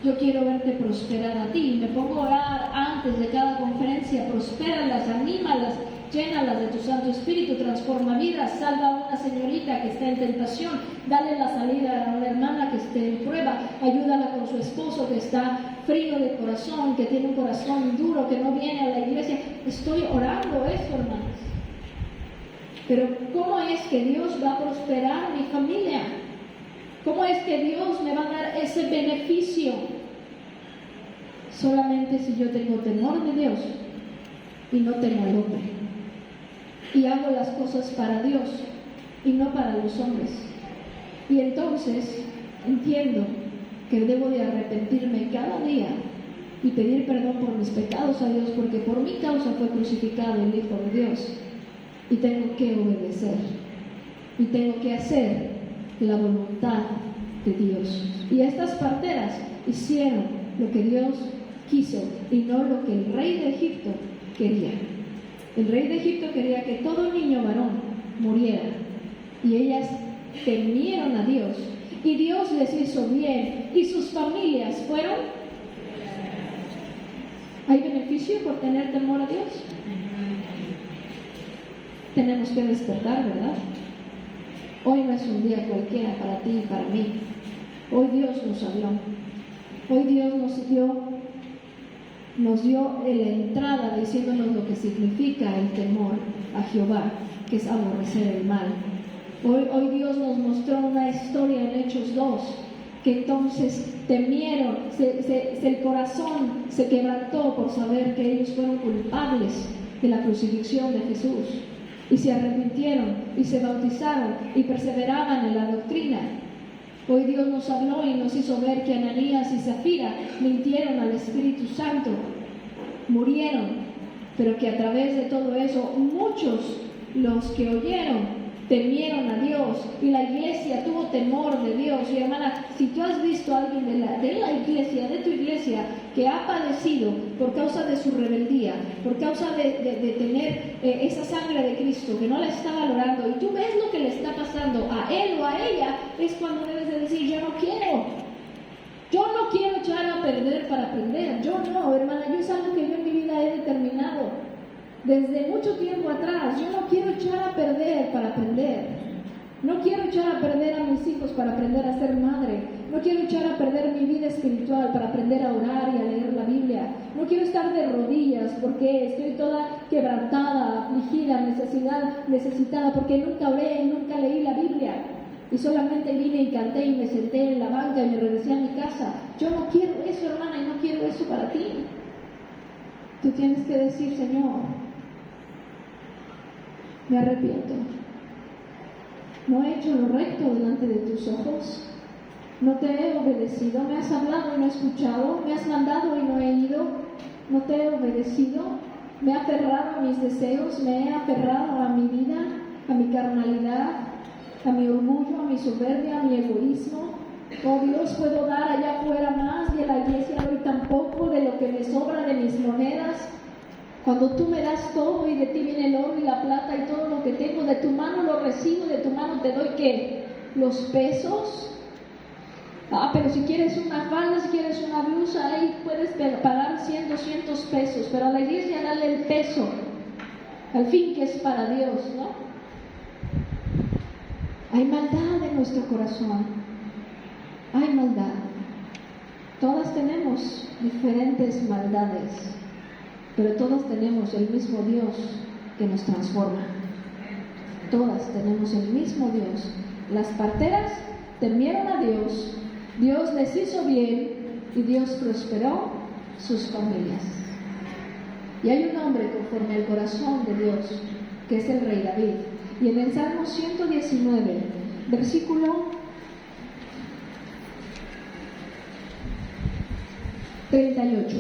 yo quiero verte prosperar a ti. Me pongo a orar antes de cada conferencia: prospéralas, anímalas, llénalas de tu Santo Espíritu, transforma vidas, salva a una señorita que está en tentación, dale la salida a una hermana que esté en prueba, ayúdala con su esposo que está frío de corazón, que tiene un corazón duro, que no viene a la iglesia. Estoy orando eso, hermanos. Pero ¿cómo es que Dios va a prosperar mi familia? ¿Cómo es que Dios me va a dar ese beneficio? Solamente si yo tengo temor de Dios y no temo al hombre, y hago las cosas para Dios y no para los hombres. Y entonces entiendo que debo de arrepentirme cada día y pedir perdón por mis pecados a Dios, porque por mi causa fue crucificado el Hijo de Dios, y tengo que obedecer y tengo que hacer la voluntad de Dios. Y estas parteras hicieron lo que Dios quiso y no lo que el rey de Egipto quería. El rey de Egipto quería que todo niño varón muriera, y ellas temieron a Dios, y Dios les hizo bien, y sus familias fueron. ¿Hay beneficio por tener temor a Dios? Tenemos que despertar, ¿verdad? Hoy no es un día cualquiera para ti y para mí. Hoy Dios nos habló. Hoy Dios nos dio la entrada diciéndonos lo que significa el temor a Jehová, que es aborrecer el mal. Hoy Dios nos mostró una historia en Hechos 2, que entonces temieron, el corazón se quebrantó por saber que ellos fueron culpables de la crucifixión de Jesús, y se arrepintieron y se bautizaron y perseveraban en la doctrina. Hoy Dios nos habló y nos hizo ver que Ananías y Zafira mintieron al Espíritu Santo, murieron, pero que a través de todo eso muchos, los que oyeron, temieron a Dios, y la iglesia tuvo temor de Dios. Y hermana, si tú has visto a alguien de la iglesia, de tu iglesia, que ha padecido por causa de su rebeldía, por causa de tener esa sangre de Cristo, que no la está valorando, y tú ves lo que le está pasando a él o a ella, es cuando debes de decir: yo no perder para aprender. Yo no, hermana, yo es algo que yo en mi vida he determinado desde mucho tiempo atrás. Yo no quiero echar a perder para aprender. No quiero echar a perder a mis hijos para aprender a ser madre. No quiero echar a perder mi vida espiritual para aprender a orar y a leer la Biblia. No quiero estar de rodillas porque estoy toda quebrantada, afligida, necesitada, porque nunca oré y nunca leí la Biblia. Y solamente vine y canté y me senté en la banca y me regresé a mi casa. Yo no quiero eso, hermana, y no quiero eso para ti. Tú tienes que decir, Señor, me arrepiento. No he hecho lo recto delante de tus ojos. No te he obedecido. Me has hablado y no he escuchado. Me has mandado y no he ido. No te he obedecido. Me he aferrado a mis deseos. Me he aferrado a mi vida, a mi carnalidad, a mi orgullo, a mi soberbia, a mi egoísmo. Oh Dios, puedo dar allá afuera más y en la iglesia doy tan poco de lo que me sobra de mis monedas. Cuando tú me das todo y de ti viene el oro y la plata y todo lo que tengo, de tu mano lo recibo, de tu mano te doy ¿qué? Los pesos. Pero si quieres una falda, si quieres una blusa, ahí puedes pagar 100, 200 pesos, pero a la iglesia dale el peso, al fin que es para Dios, ¿no? Hay maldad en nuestro corazón, hay maldad. Todas tenemos diferentes maldades, pero todas tenemos el mismo Dios que nos transforma. Todas tenemos el mismo Dios. Las parteras temieron a Dios, Dios les hizo bien y Dios prosperó sus familias. Y hay un hombre conforme al corazón de Dios, que es el rey David. Y en el Salmo 119, versículo 38.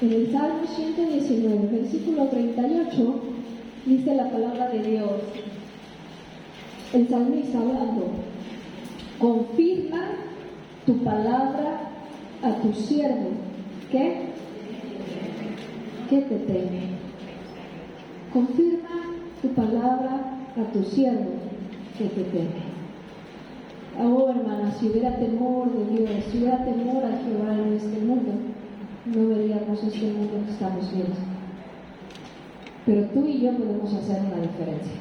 En el Salmo 119, versículo 38, dice la palabra de Dios. El salmista hablando: confirma tu palabra a tu siervo, que te teme. Confirma tu palabra a tu siervo, que te teme. Oh, hermana, si hubiera temor de Dios, si hubiera temor a Jehová en este mundo, no veríamos este mundo que estamos viendo. Pero tú y yo podemos hacer una diferencia.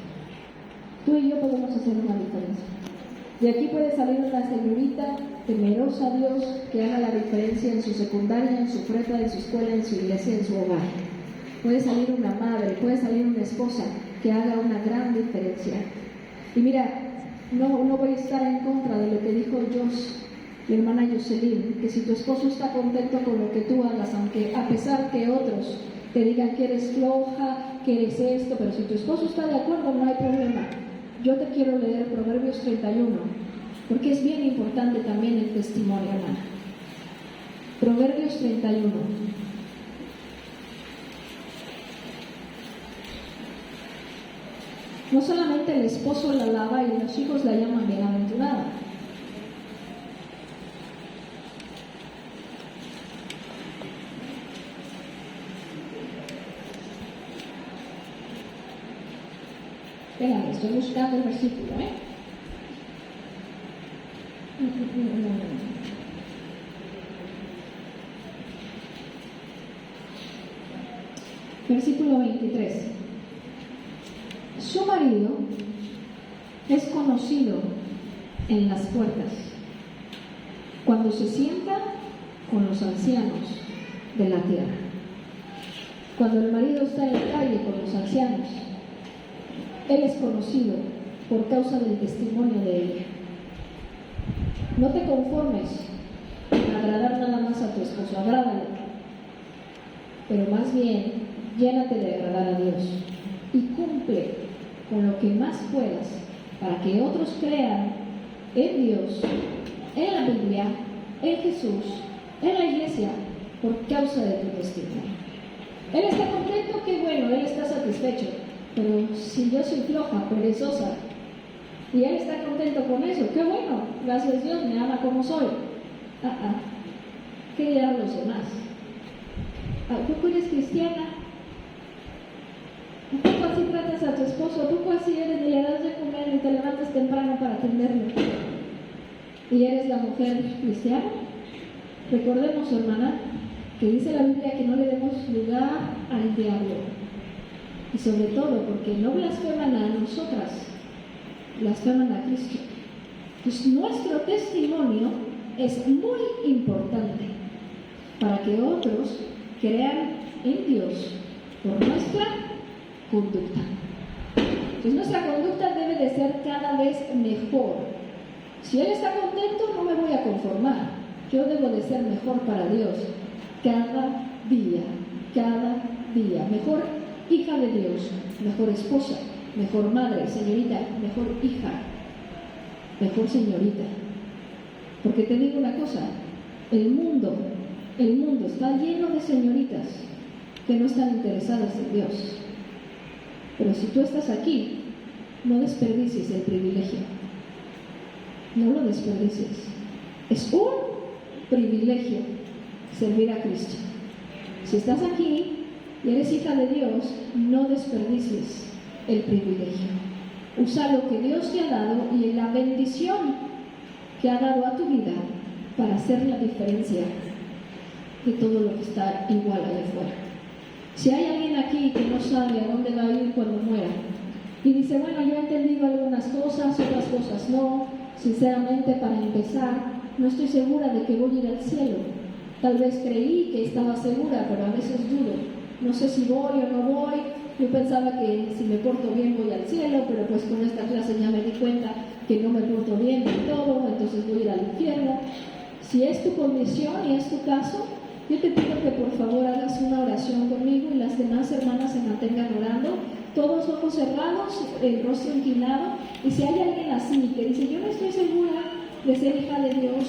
Tú y yo podemos hacer una diferencia. De aquí puede salir una señorita temerosa a Dios que haga la diferencia en su secundaria, en su prepa, en su escuela, en su iglesia, en su hogar. Puede salir una madre, puede salir una esposa que haga una gran diferencia. Y mira, no voy a estar en contra de lo que dijo mi hermana Jocelyn, que si tu esposo está contento con lo que tú hagas, aunque a pesar que otros te digan que eres floja, que eres esto, pero si tu esposo está de acuerdo, no hay problema. Yo te quiero leer Proverbios 31, porque es bien importante también el testimonio, hermana. Proverbios 31. No solamente el esposo la alaba y los hijos la llaman bienaventurada. Venga, estoy buscando el versículo, Versículo 23. Su marido es conocido en las puertas cuando se sienta con los ancianos de la tierra. Cuando el marido está en la calle con los ancianos, él es conocido por causa del testimonio de ella. No te conformes a agradar nada más a tu esposo, agrádale, pero más bien llénate de agradar a Dios y cumple con lo que más puedas para que otros crean en Dios, en la Biblia, en Jesús, en la iglesia, por causa de tu testimonio. Él está contento, qué bueno, él está satisfecho. Pero si yo soy floja, perezosa, y él está contento con eso, qué bueno, gracias a Dios, me ama como soy. ¿Qué dirán los demás? ¿Tú eres cristiana? ¿A poco así tratas a tu esposo, ¿a poco así eres y le das de comer y te levantas temprano para atenderlo? ¿Y eres la mujer cristiana? Recordemos, hermana, que dice la Biblia que no le demos lugar al diablo. Y sobre todo porque no blasfeman a nosotras, blasfeman a Cristo. Pues nuestro testimonio es muy importante para que otros crean en Dios por nuestra conducta. Entonces nuestra conducta debe de ser cada vez mejor. Si Él está contento, no me voy a conformar. Yo debo de ser mejor para Dios cada día, cada día. Mejor hija de Dios, mejor esposa, mejor madre, señorita, mejor hija, mejor señorita. Porque te digo una cosa, el mundo está lleno de señoritas que no están interesadas en Dios. Pero si tú estás aquí, no desperdicies el privilegio. No lo desperdicies. Es un privilegio servir a Cristo. Si estás aquí y eres hija de Dios, no desperdicies el privilegio. Usa lo que Dios te ha dado y la bendición que ha dado a tu vida para hacer la diferencia de todo lo que está igual allá afuera. Si hay alguien aquí que no sabe a dónde va a ir cuando muera y dice, bueno, yo he entendido algunas cosas, otras cosas no, sinceramente, para empezar, no estoy segura de que voy a ir al cielo. Tal vez creí que estaba segura, pero a veces dudo. No sé si voy o no voy. Yo pensaba que si me porto bien voy al cielo, pero pues con esta clase ya me di cuenta que no me porto bien en todo, entonces voy a ir al infierno. Si es tu condición y es tu caso, yo te pido que por favor hagas una oración conmigo y las demás hermanas se mantengan orando, todos ojos cerrados, el rostro inclinado. Y si hay alguien así que dice, yo no estoy segura de ser hija de Dios,